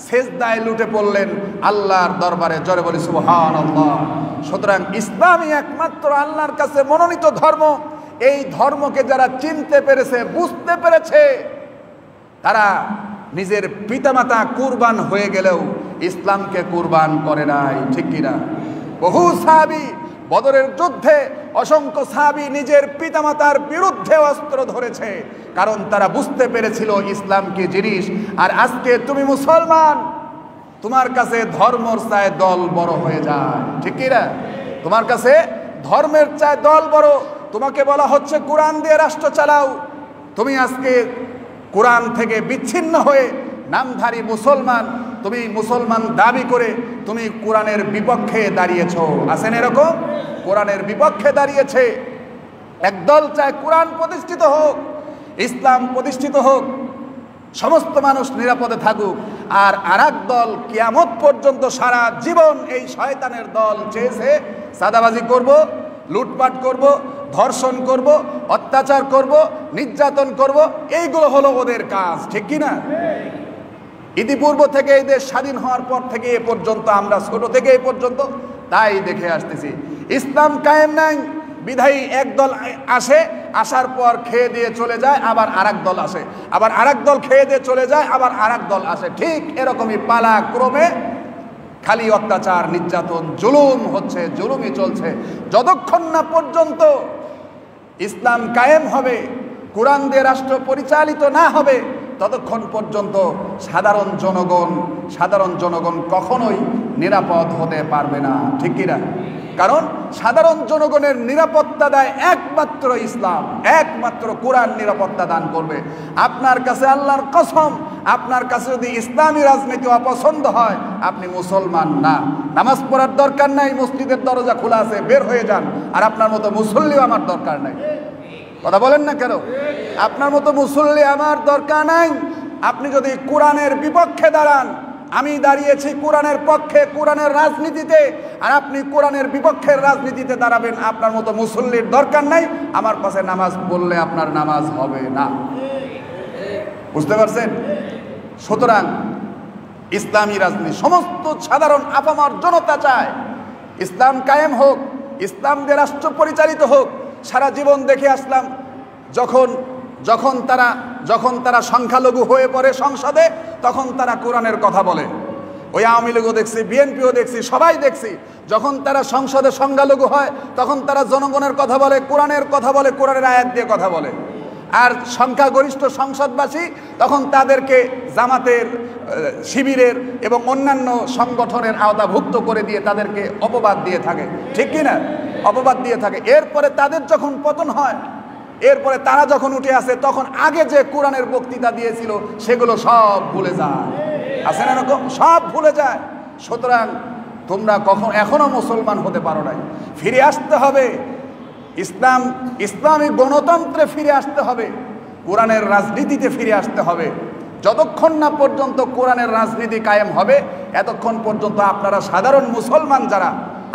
সেজদায় লুটে পড়লেন আল্লাহর দরবারে। জোরে বলি সুবহানাল্লাহ। সুতরাং ইসলামই একমাত্র আল্লাহর কাছে মনোনীত ধর্ম। এই ধর্মকে যারা চিনতে পেরেছে, বুঝতে পেরেছে, তারা নিজের পিতামাতা কুরবান হয়ে গেলেও ইসলামকে কুরবান করে নাই। ঠিক কিনা? বহু সাহাবী বদরের যুদ্ধে অসংখ্য সাহাবী নিজের পিতামাতার বিরুদ্ধে অস্ত্র ধরেছে, কারণ তারা বুঝতে পেরেছিল ইসলাম কি জিনিস। আর আজকে তুমি মুসলমান, তোমার কাছে ধর্মের চায় দল বড় হয়ে যায়। ঠিক কিনা? তোমার কাছে ধর্মের চায় দল বড়। তোমাকে বলা হচ্ছে কোরআন দিয়ে রাষ্ট্র চালাও, তুমি আজকে কোরআন থেকে বিচ্ছিন্ন হয়ে নামধারী মুসলমান, তুমি মুসলমান দাবি করে তুমি কোরআনের বিপক্ষে দাঁড়িয়েছো। আছেন এরকম? কোরআনের বিপক্ষে দাঁড়িয়েছে। একদল চায় কোরআন প্রতিষ্ঠিত হোক, ইসলাম প্রতিষ্ঠিত হোক, সমস্ত মানুষ নিরাপদে থাকুক, আর আরেক দল কিয়ামত পর্যন্ত সারা জীবন এই শয়তানের দল চেয়েছে সাদাবাজি করব, লুটপাট করব, ধর্ষণ করব, অত্যাচার করব, নির্যাতন করব, এইগুলো হলো ওদের কাজ। ঠিক কিনা? ইতিপূর্ব থেকে এই দেশ স্বাধীন হওয়ার পর থেকে এ পর্যন্ত আমরা ছোট থেকে এ পর্যন্ত তাই দেখে আসতেছি। ইসলাম কায়েম নাই, বিধায়ী একদল আসে, আসার পর খেয়ে দিয়ে চলে যায়, আবার আরেক দল আসে, আবার আরেক দল খেয়ে দিয়ে চলে যায়, আবার আরেক দল আসে। ঠিক এরকমই পালা ক্রমে খালি অত্যাচার, নির্যাতন, জুলুম হচ্ছে, জুলুমই চলছে। যতক্ষণ না পর্যন্ত ইসলাম কায়েম হবে, কোরআন দিয়ে রাষ্ট্র পরিচালিত না হবে, ততক্ষণ পর্যন্ত সাধারণ জনগণ কখনোই নিরাপদ হতে পারবে না। ঠিক কিনা? কারণ সাধারণ জনগণের নিরাপত্তা দেয় একমাত্র ইসলাম, একমাত্র কোরআন নিরাপত্তা দান করবে। আপনার কাছে আল্লাহর কসম, আপনার কাছে যদি ইসলামী রাজনীতি অপছন্দ হয়, আপনি মুসলমান না। নামাজ পড়ার দরকার নাই, মসজিদের দরজা খোলা আছে, বের হয়ে যান। আর আপনার মতো মুসল্লিও আমার দরকার নাই। কথা বলেন না কেন? আপনার মতো মুসল্লি আমার দরকার নাই। আপনি যদি কোরআনের বিপক্ষে দাঁড়ান, আমি দাঁড়িয়েছি কোরআনের পক্ষে, কোরআনের রাজনীতিতে, আর আপনি কোরআনের বিপক্ষের রাজনীতিতে দাঁড়াবেন, আপনার মতো মুসল্লির দরকার নাই। আমার পাশে নামাজ পড়লে আপনার নামাজ হবে না। বুঝতে পারছেন? সুতরাং ইসলামী রাজনীতি সমস্ত সাধারণ আপামর জনতা চায় ইসলাম কায়েম হোক, ইসলাম দিয়ে রাষ্ট্র পরিচালিত হোক। সারা জীবন দেখে আসলাম, যখন তারা সংখ্যালঘু হয়ে পড়ে সংসদে, তখন তারা কোরআনের কথা বলে। ওই আওয়ামী লীগও দেখছি, বিএনপিও দেখছি, সবাই দেখছি। যখন তারা সংসদে সংখ্যালঘু হয়, তখন তারা জনগণের কথা বলে, কোরআনের কথা বলে, কোরআনের আয়াত দিয়ে কথা বলে। আর সংখ্যাগরিষ্ঠ সংসদবাসী তখন তাদেরকে জামাতের, শিবিরের এবং অন্যান্য সংগঠনের আওতাভুক্ত করে দিয়ে তাদেরকে অপবাদ দিয়ে থাকে। ঠিক কিনা? অপবাদ দিয়ে থাকে। এরপরে তাদের যখন পতন হয়, এরপরে তারা যখন উঠে আসে, তখন আগে যে কোরআনের বক্তৃতা দিয়েছিল সেগুলো সব ভুলে যায়। আছে না এরকম? সব ভুলে যায়। সুতরাং তোমরা এখনো মুসলমান হতে পারো নাই। ফিরে আসতে হবে ইসলামী গণতন্ত্রে, ফিরে আসতে হবে কোরআনের রাজনীতিতে, ফিরে আসতে হবে। যতক্ষণ না পর্যন্ত কোরআনের রাজনীতি কায়েম হবে, এতক্ষণ পর্যন্ত আপনারা সাধারণ মুসলমান যারা,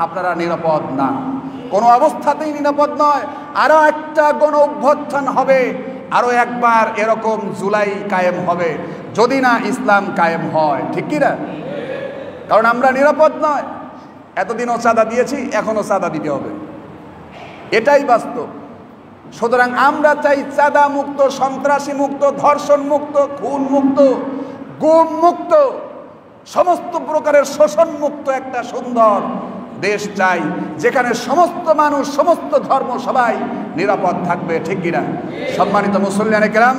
আপনারা নিরাপদ না, কোনো অবস্থাতেই নিরাপদ নয়। আরো একটা গণ অভ্যুত্থান হবে, আরো একবার এরকম জুলাই কায়েম হবে, যদি না ইসলাম কায়েম হয়। ঠিক কিনা? কারণ আমরা নিরাপদ নয়। এতদিনও চাঁদা দিয়েছি, এখনো চাঁদা দিতে হবে, এটাই বাস্তব। সুতরাং আমরা চাই চাঁদা মুক্ত, সন্ত্রাসী মুক্ত, ধর্ষণ মুক্ত, খুন মুক্ত, গুম মুক্ত, সমস্ত প্রকারের শোষণ মুক্ত একটা সুন্দর দেশ চাই, যেখানে সমস্ত মানুষ, সমস্ত ধর্ম সবাই নিরাপদ থাকবে। ঠিক কিনা? সম্মানিত মুসল্লিয়ানে কেরাম,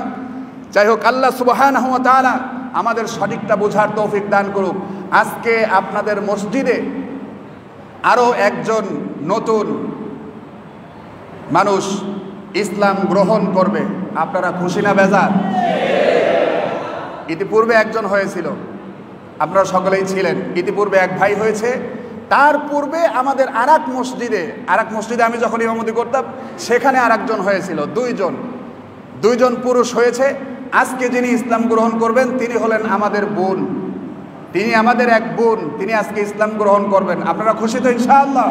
যাই হোক, আল্লাহ সুবহানাহু ওয়া তাআলা আমাদের সঠিকটা বোঝার তৌফিক দান করুক। আজকে আপনাদের মসজিদে আরো একজন নতুন মানুষ ইসলাম গ্রহণ করবে। আপনারা খুশি না বেজার? ইতিপূর্বে একজন হয়েছিল, আপনারা সকলেই ছিলেন। ইতিপূর্বে এক ভাই হয়েছে। তার পূর্বে আমাদের আরেক মসজিদে আমি যখন ইমামতি করতাম, সেখানে আরেকজন হয়েছিল। দুইজন পুরুষ হয়েছে। আজকে যিনি ইসলাম গ্রহণ করবেন, তিনি হলেন আমাদের বোন, তিনি আমাদের এক বোন, তিনি আজকে ইসলাম গ্রহণ করবেন। আপনারা খুশি তো? ইনশাআল্লাহ,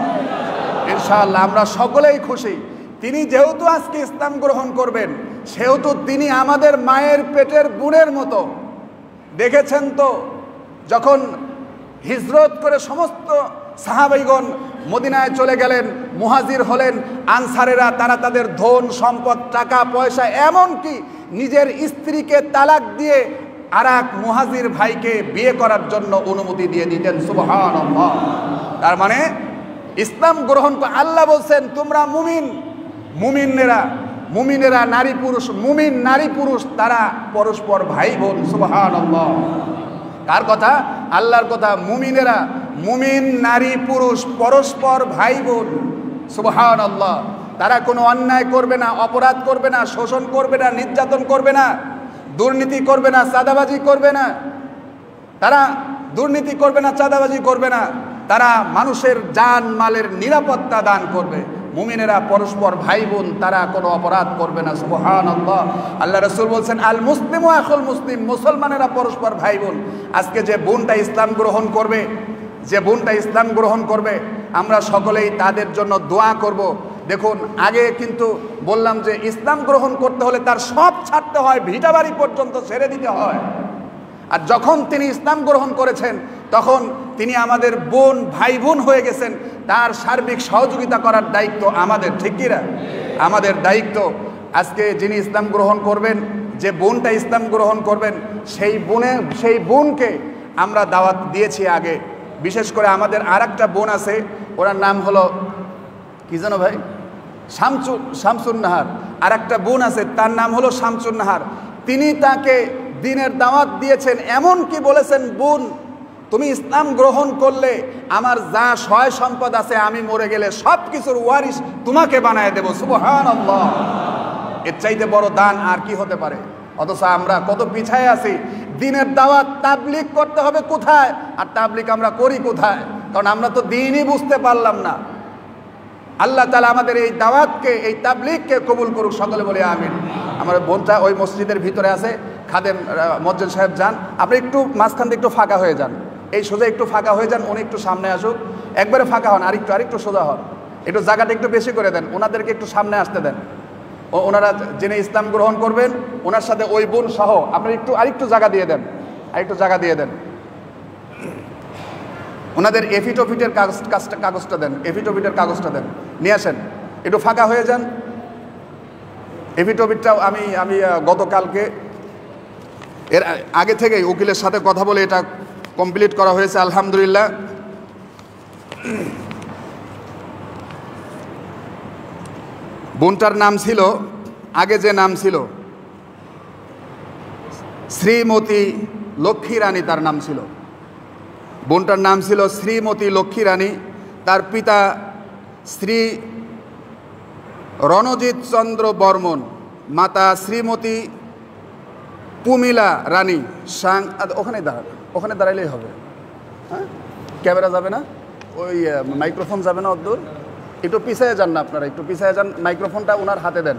ইনশাআল্লাহ আমরা সকলেই খুশি। তিনি যেহেতু আজকে ইসলাম গ্রহণ করবেন, সেহেতু তিনি আমাদের মায়ের পেটের বোনের মতো। দেখেছেন তো, যখন হিজরত করে সমস্ত সাহাবাইগণ মদিনায় চলে গেলেন, মুহাজির হলেন, আনসারেরা তারা তাদের ধন সম্পদ, টাকা পয়সা, এমনকি নিজের স্ত্রীকে তালাক দিয়ে আরেক মুহাজির ভাইকে বিয়ে করার জন্য অনুমতি দিয়ে দিতেন। সুবহানাল্লাহ। তার মানে ইসলাম গ্রহণ করে আল্লাহ বলছেন, তোমরা মুমিনেরা নারী পুরুষ, মুমিন নারী পুরুষ তারা পরস্পর ভাই বোন। সুবহানাল্লাহ। কার কথা? আল্লাহর কথা। মুমিন নারী পুরুষ পরস্পর ভাই বোন। সুবহানাল্লাহ। তারা কোনো অন্যায় করবে না, অপরাধ করবে না, শোষণ করবে না, নির্যাতন করবে না, দুর্নীতি করবে না, চাঁদাবাজি করবে না। তারা দুর্নীতি করবে না, চাঁদাবাজি করবে না। তারা মানুষের জান মালের নিরাপত্তা দান করবে। মুমিনেরা পরস্পর ভাই বোন, তারা কোনো অপরাধ করবে না। সুবহানাল্লাহ। আল্লাহ রাসূল বলছেন, আল মুসলিমু আখুল মুসলিম, মুসলমানেরা পরস্পর ভাই বোন। আজকে যে বোনটা ইসলাম গ্রহণ করবে, আমরা সকলেই তাদের জন্য দোয়া করব। দেখুন, আগে কিন্তু বললাম যে ইসলাম গ্রহণ করতে হলে তার সব ছাড়তে হয়, ভিটা বাড়ি পর্যন্ত ছেড়ে দিতে হয়। আর যখন তিনি ইসলাম গ্রহণ করেছেন, তখন তিনি আমাদের বোন, ভাই বোন হয়ে গেছেন। তার সার্বিক সহযোগিতা করার দায়িত্ব আমাদের। ঠিক কিনা? আমাদের দায়িত্ব। আজকে যিনি ইসলাম গ্রহণ করবেন, যে বোনটা ইসলাম গ্রহণ করবেন, সেই বোনকে আমরা দাওয়াত দিয়েছি আগে। বিশেষ করে আমাদের আরেকটা বোন আছে, ওনার নাম হলো কি জানো ভাই? শামসুন নাহার। আর একটা বোন আছে, তার নাম হলো শামসুন নাহার। তিনি তাকে দিনের দাওয়াত দিয়েছেন, এমন কি বলেছেন, বোন তুমি ইসলাম গ্রহণ করলে আমার যা সয় সম্পদ আছে আমি মরে গেলে সব কিছুর ওয়ারিস তোমাকে বানায় দেব। সুবহানাল্লাহ। এর চাইতে বড় দান আর কি হতে পারে? অথচ আমরা কত পিছায় আছি। দিনের দাওয়াত তাবলীগ করতে হবে কোথায়, আর তাবলীগ আমরা করি কোথায়? কারণ আমরা তো দিনই বুঝতে পারলাম না। আল্লাহ তাআলা আমাদের এই দাওয়াতকে, এই তাবলীগকে কবুল করুক, সকলে বলে আমিন। আমার বোনটা ওই মসজিদের ভিতরে আছে, খাদেম মজ্জেল সাহেব যান, আপনি একটু মাঝখান দিয়ে একটু ফাঁকা হয়ে যান, এই সোজা একটু ফাঁকা হয়ে যান, উনি একটু সামনে আসুক, একবারে ফাঁকা হন, আরেকটু সোজা হন, একটু জায়গাটা একটু বেশি করে দেন, ওনাদেরকে একটু সামনে আসতে দেন। ওনারা যিনি ইসলাম গ্রহণ করবেন ওনার সাথে ওই বোন সহ আপনি আরেকটু জায়গা দিয়ে দেন, আরেকটু জায়গা দিয়ে দেন। ওনাদের এফিডভিটের কাগজটা দেন, এফিডভিটের কাগজটা দেন, নিয়ে আসেন, একটু ফাঁকা হয়ে যান। এফিডভিটটাও আমি গতকালকে এর আগে থেকেই উকিলের সাথে কথা বলে এটা কমপ্লিট করা হয়েছে, আলহামদুলিল্লাহ। বোনটার নাম ছিল, আগে যে নাম ছিল শ্রীমতী লক্ষ্মী রানী, তার নাম ছিল, বোনটার নাম ছিল শ্রীমতী লক্ষ্মী রানী। তার পিতা শ্রী রণজিৎ চন্দ্র বর্মন, মাতা শ্রীমতী পুমিলা রানী সাং। ওখানে দাঁড়াইলেই হবে, হ্যাঁ? ক্যামেরা যাবে না, ওই মাইক্রোফোন যাবে না অদ্দূর, একটু পিছিয়ে যান না আপনারা, একটু পিছিয়ে যান, মাইক্রোফোনটা ওনার হাতে দেন।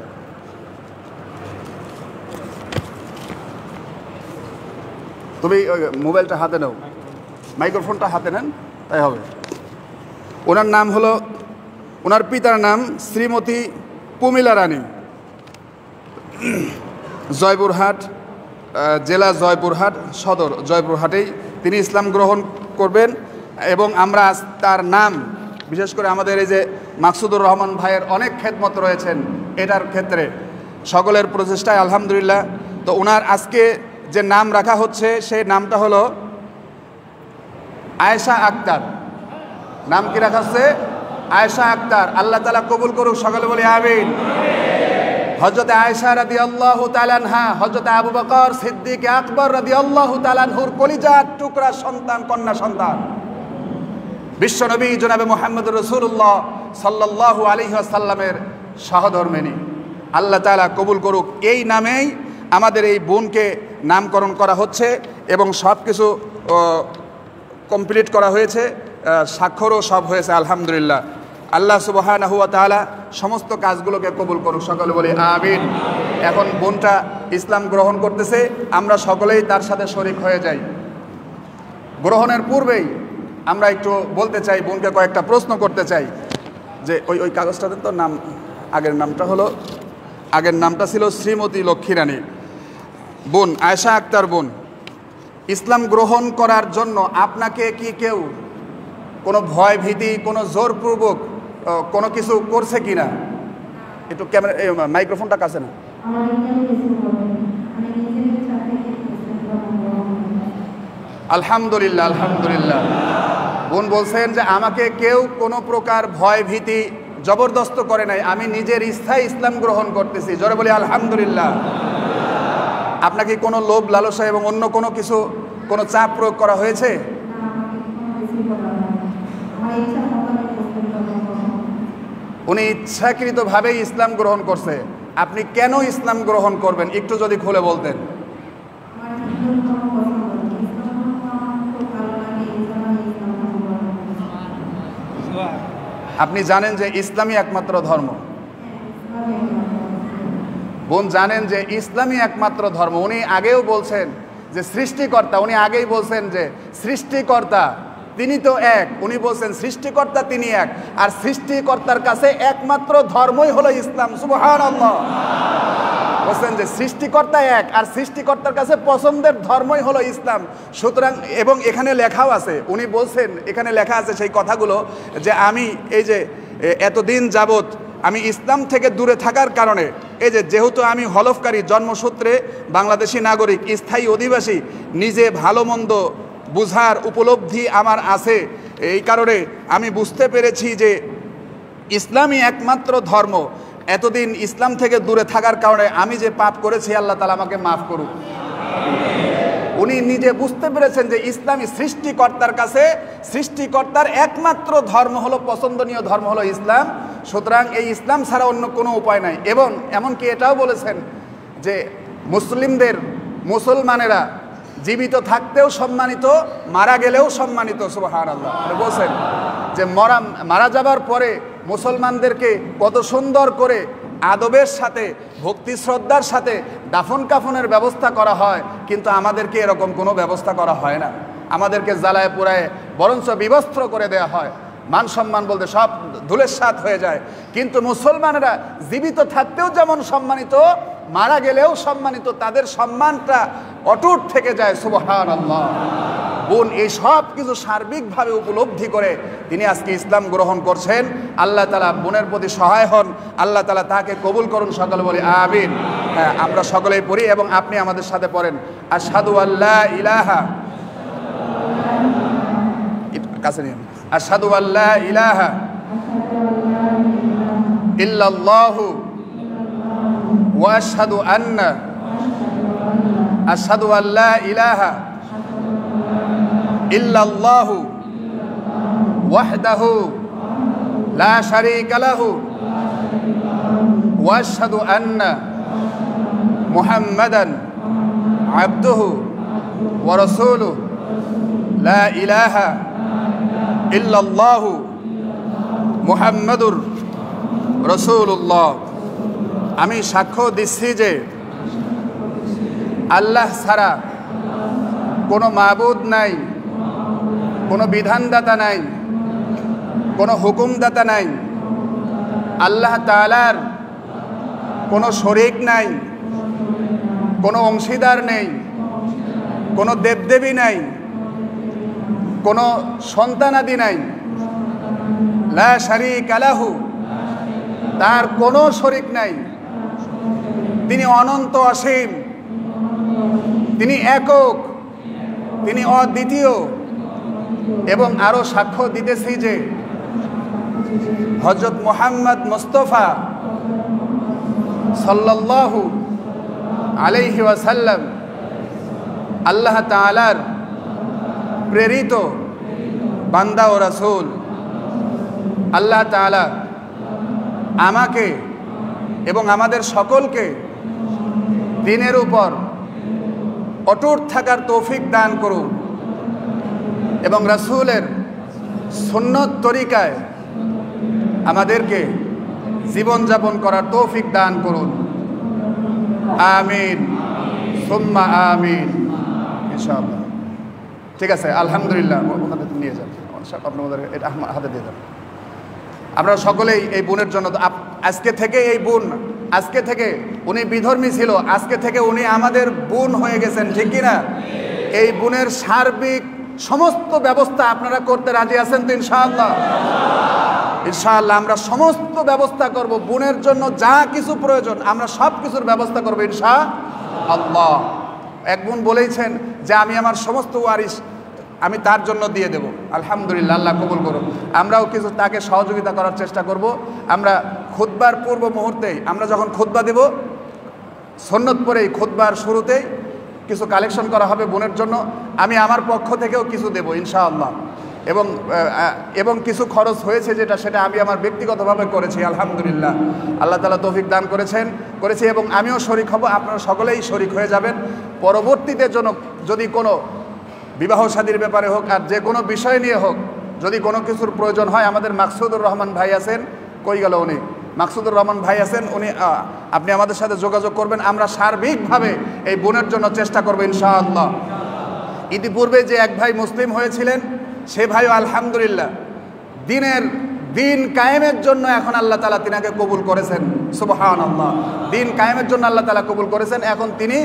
তুমি ওই মোবাইলটা হাতে নাও, মাইক্রোফোনটা হাতে নেন, তাই হবে। ওনার নাম হলো, ওনার পিতার নাম শ্রীমতী পুমিলা রানী, জয়পুরহাট জেলা, জয়পুরহাট সদর, জয়পুরহাটেই তিনি ইসলাম গ্রহণ করবেন। এবং আমরা তার নাম, বিশেষ করে আমাদের এই যে মাকসুদুর রহমান ভাইয়ের অনেক খেদমত রয়েছেন এটার ক্ষেত্রে, সকলের প্রচেষ্টায় আলহামদুলিল্লাহ। তো ওনার আজকে যে নাম রাখা হচ্ছে সেই নামটা হলো আয়েশা আক্তার। নাম কি রাখা হচ্ছে? আয়েশা আক্তার। আল্লাহ তাআলা কবুল করুক, সকলে বলে আমিন। হযরতে আয়েশা রাদিয়াল্লাহু তাআলা আনহা, হযরতে আবু বকর সিদ্দিক আকবর রাদিয়াল্লাহু তাআলা আনহুর কলিজার টুকরা সন্তান, কন্যা সন্তান, বিশ্বনবী জনাবে মুহাম্মদুর রাসূলুল্লাহ সাল্লাল্লাহু আলাইহি ওয়াসাল্লামের সহধর্মিণী। আল্লাহ তাআলা কবুল করুক। এই নামেই আমাদের এই বোনকে নামকরণ করা হচ্ছে এবং সব কিছু কমপ্লিট করা হয়েছে, স্বাক্ষরও সব হয়েছে, আলহামদুলিল্লাহ। আল্লাহ সুবহানাহু ওয়া তাআলা সমস্ত কাজগুলোকে কবুল করুক, সকলে বলি আমিন। এখন বোনটা ইসলাম গ্রহণ করতেছে, আমরা সকলেই তার সাথে শরীক হয়ে যাই। গ্রহণের পূর্বেই আমরা একটু বলতে চাই, বোনকে কয়েকটা প্রশ্ন করতে চাই যে ওই কাগজটাতে তো নাম, আগের নামটা ছিল শ্রীমতী লক্ষ্মী রানী। বোন আয়েশা আক্তার বোন, ইসলাম গ্রহণ করার জন্য আপনাকে কি কেউ কোনো ভয় ভীতি, কোনো জোরপূর্বক কোনো কিছু করছে কিনা? একটু ক্যামেরা, মাইক্রোফোনটা কাছে না। আলহামদুলিল্লাহ, আলহামদুলিল্লাহ। বোন বলছেন যে আমাকে কেউ কোনো প্রকার ভয় ভীতি জবরদস্ত করে নাই, আমি নিজের ইচ্ছায় ইসলাম গ্রহণ করতেছি। জোরে বলি আলহামদুলিল্লাহ। আপনাকে কোনো লোভ লালসা এবং অন্য কোনো কিছু, কোনো চাপ প্রয়োগ করা হয়েছে? উনি ইচ্ছাকৃতভাবেই ইসলাম গ্রহণ করছে। আপনি কেন ইসলাম গ্রহণ করবেন একটু যদি খুলে বলতেন। আপনি জানেন যে ইসলামই একমাত্র ধর্ম। বোন জানেন যে ইসলামই একমাত্র ধর্ম। উনি আগেও বলছেন যে সৃষ্টিকর্তা, উনি আগেই বলছেন যে সৃষ্টিকর্তা তিনি তো এক। উনি বলছেন সৃষ্টিকর্তা তিনি এক, আর সৃষ্টিকর্তার কাছে একমাত্র ধর্মই হলো ইসলাম। সুবহানাল্লাহ। বলছেন যে সৃষ্টিকর্তা এক, আর সৃষ্টিকর্তার কাছে পছন্দের ধর্মই হলো ইসলাম। সুতরাং, এবং এখানে লেখাও আছে, উনি বলছেন এখানে লেখা আছে সেই কথাগুলো, যে আমি এই যে এতদিন যাবত আমি ইসলাম থেকে দূরে থাকার কারণে, এই যে যেহেতু আমি হলফকারী, জন্মসূত্রে বাংলাদেশি নাগরিক, স্থায়ী অধিবাসী, নিজে ভালো মন্দ বুঝার উপলব্ধি আমার আছে, এই কারণে আমি বুঝতে পেরেছি যে ইসলামই একমাত্র ধর্ম। এতদিন ইসলাম থেকে দূরে থাকার কারণে আমি যে পাপ করেছি, আল্লাহ তাআলা আমাকে মাফ করুক। উনি নিজে বুঝতে পেরেছেন যে ইসলামী সৃষ্টিকর্তার কাছে সৃষ্টিকর্তার একমাত্র ধর্ম হলো, পছন্দনীয় ধর্ম হলো ইসলাম। সুতরাং এই ইসলাম ছাড়া অন্য কোনো উপায় নাই। এবং এমনকি এটাও বলেছেন যে মুসলমানেরা জীবিত থাকতেও সম্মানিত, মারা গেলেও সম্মানিত। সুবহানাল্লাহ। বলছেন যে মারা যাবার পরে মুসলমানদেরকে কত সুন্দর করে আদবের সাথে, ভক্তি শ্রদ্ধার সাথে দাফন কাফনের ব্যবস্থা করা হয়, কিন্তু আমাদেরকে এরকম কোনো ব্যবস্থা করা হয় না। আমাদেরকে জ্বালায় পোড়ায় বরঞ্চ বিবস্ত্র করে দেওয়া হয়। মান সম্মান বলতে সব ধুলের সাথ হয়ে যায়। কিন্তু মুসলমানেরা জীবিত থাকতেও যেমন সম্মানিত, মারা গেলেও সম্মানিত, তাদের সম্মানটা অটুট থেকে যায়। সুবহানাল্লাহ। বোন এই সব কিছু সার্বিকভাবে উপলব্ধি করে তিনি আজকে ইসলাম গ্রহণ করছেন। আল্লাহ তাআলা বোনের প্রতি সহায় হন, আল্লাহ তাআলা তাকে কবুল করুন। সকলে বলি আমিন। হ্যাঁ, আমরা সকলেই পড়ি এবং আপনি আমাদের সাথে পড়েন। আশহাদু আল্লা ইলাহা, কাছে নিন, আশহাদু আল্লা ইলাহা ইল্লাল্লাহু ওয়া আশহাদু আন্না, আশহাদু আল্লা ইলাহা ইল্লাল্লাহু ওয়াহদাহু লা শারীকা লাহু ওয়া আশহাদু আন্না মুহাম্মাদান আবদুহু ওয়া রাসূলুহু লা ইলাহা ইল্লাল্লাহু মুহাম্মাদুর রাসূলুল্লাহ। আমি সাক্ষ্য দিচ্ছি যে আল্লাহ ছাড়া কোনো মাবুদ নাই, কোনো বিধানদাতা নাই, কোনো হুকুমদাতা নাই। আল্লাহ তাআলার কোনো শরীক নাই, কোনো অংশীদার নেই, কোনো দেবদেবী নাই, কোনো সন্তানাদি নাই। লা শারীকা লাহু, তার কোনো শরীক নাই। তিনি অনন্ত অসীম, তিনি একক, তিনি অদ্বিতীয়। এবং আরো সাক্ষ্য দিতেছি যে হযরত মুহাম্মদ মুস্তাফা সাল্লাল্লাহু আলাইহি ওয়াসাল্লাম আল্লাহ তাআলার প্রেরিত বান্দা ও রাসূল। আল্লাহ তাআলা আমাকে এবং আমাদের সকলকে দ্বীনের উপর অটুট থাকার তৌফিক দান করুন এবং রাসূলের সুন্নত তরিকায় আমাদেরকে জীবনযাপন করার তৌফিক দান করুন। আমিন সুম্মা আমিন। ইনশাআল্লাহ। ঠিক আছে, আলহামদুলিল্লাহ। ওখানে নিয়ে যান, আপনাদের এটা হাতে দিয়ে দেন। আমরা সকলেই এই বোনের জন্য আজকে থেকে, এই বোন আজকে থেকে, উনি বিধর্মী ছিল, আজকে থেকে উনি আমাদের বোন হয়ে গেছেন, ঠিক কিনা? এই বোনের সার্বিক সমস্ত ব্যবস্থা আপনারা করতে রাজি আছেন তো? ইনশাআল্লাহ। ইনশাআল্লাহ আমরা সমস্ত ব্যবস্থা করব। বোনের জন্য যা কিছু প্রয়োজন আমরা সব কিছুর ব্যবস্থা করব ইনশাআল্লাহ। এক বোন বলেছেন যে আমি আমার সমস্ত ওয়ারিশ আমি তার জন্য দিয়ে দেব। আলহামদুলিল্লাহ, আল্লাহ কবুল করুন। আমরাও কিছু তাকে সহযোগিতা করার চেষ্টা করব। আমরা খুতবার পূর্ব মুহূর্তেই, আমরা যখন খুতবা দেব, সুন্নত পরেই খুতবার শুরুতেই কিছু কালেকশন করা হবে বোনের জন্য। আমি আমার পক্ষ থেকেও কিছু দেব ইনশাআল্লাহ। এবং কিছু খরচ হয়েছে সেটা আমি আমার ব্যক্তিগতভাবে করেছি। আলহামদুলিল্লাহ, আল্লাহ তাআলা তৌফিক দান করেছি এবং আমিও শরীক হব। আপনারা সকলেই শরীক হয়ে যাবেন। পরবর্তীতে যদি কোনো বিবাহ শাদীর ব্যাপারে হোক আর যে কোনো বিষয় নিয়ে হোক, যদি কোনো কিছুর প্রয়োজন হয়, আমাদের মাকসুদুর রহমান ভাই আছেন। কই গেল উনি? মাকসুদুর রহমান ভাই আছেন, আপনি আমাদের সাথে যোগাযোগ করবেন। আমরা সার্বিকভাবে এই বোনের জন্য চেষ্টা করব ইনশাআল্লাহ। ইতিপূর্বে যে এক ভাই মুসলিম হয়েছিলেন, সে ভাইও আলহামদুলিল্লাহ দিন কায়েমের জন্য এখন আল্লাহ তাআলা তিনাকে কবুল করেছেন। সুবহানাল্লাহ। দিন কায়েমের জন্য আল্লাহ তাআলা কবুল করেছেন। এখন তিনি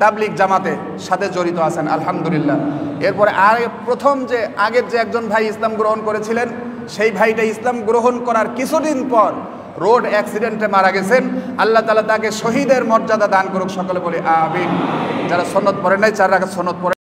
তাবলিগ জামাতের সাথে জড়িত আছেন আলহামদুলিল্লাহ। এরপরে আগের যে একজন ভাই ইসলাম গ্রহণ করেছিলেন, সেই ভাইটা ইসলাম গ্রহণ করার কিছুদিন পর রোড অ্যাক্সিডেন্টে মারা গেছেন। আল্লাহ তাআলা তাকে শহীদের মর্যাদা দান করুক। সকলে বলি আমিন। যারা সুন্নত পড়েন নাই, 4 রাকাত সুন্নত পড়েন।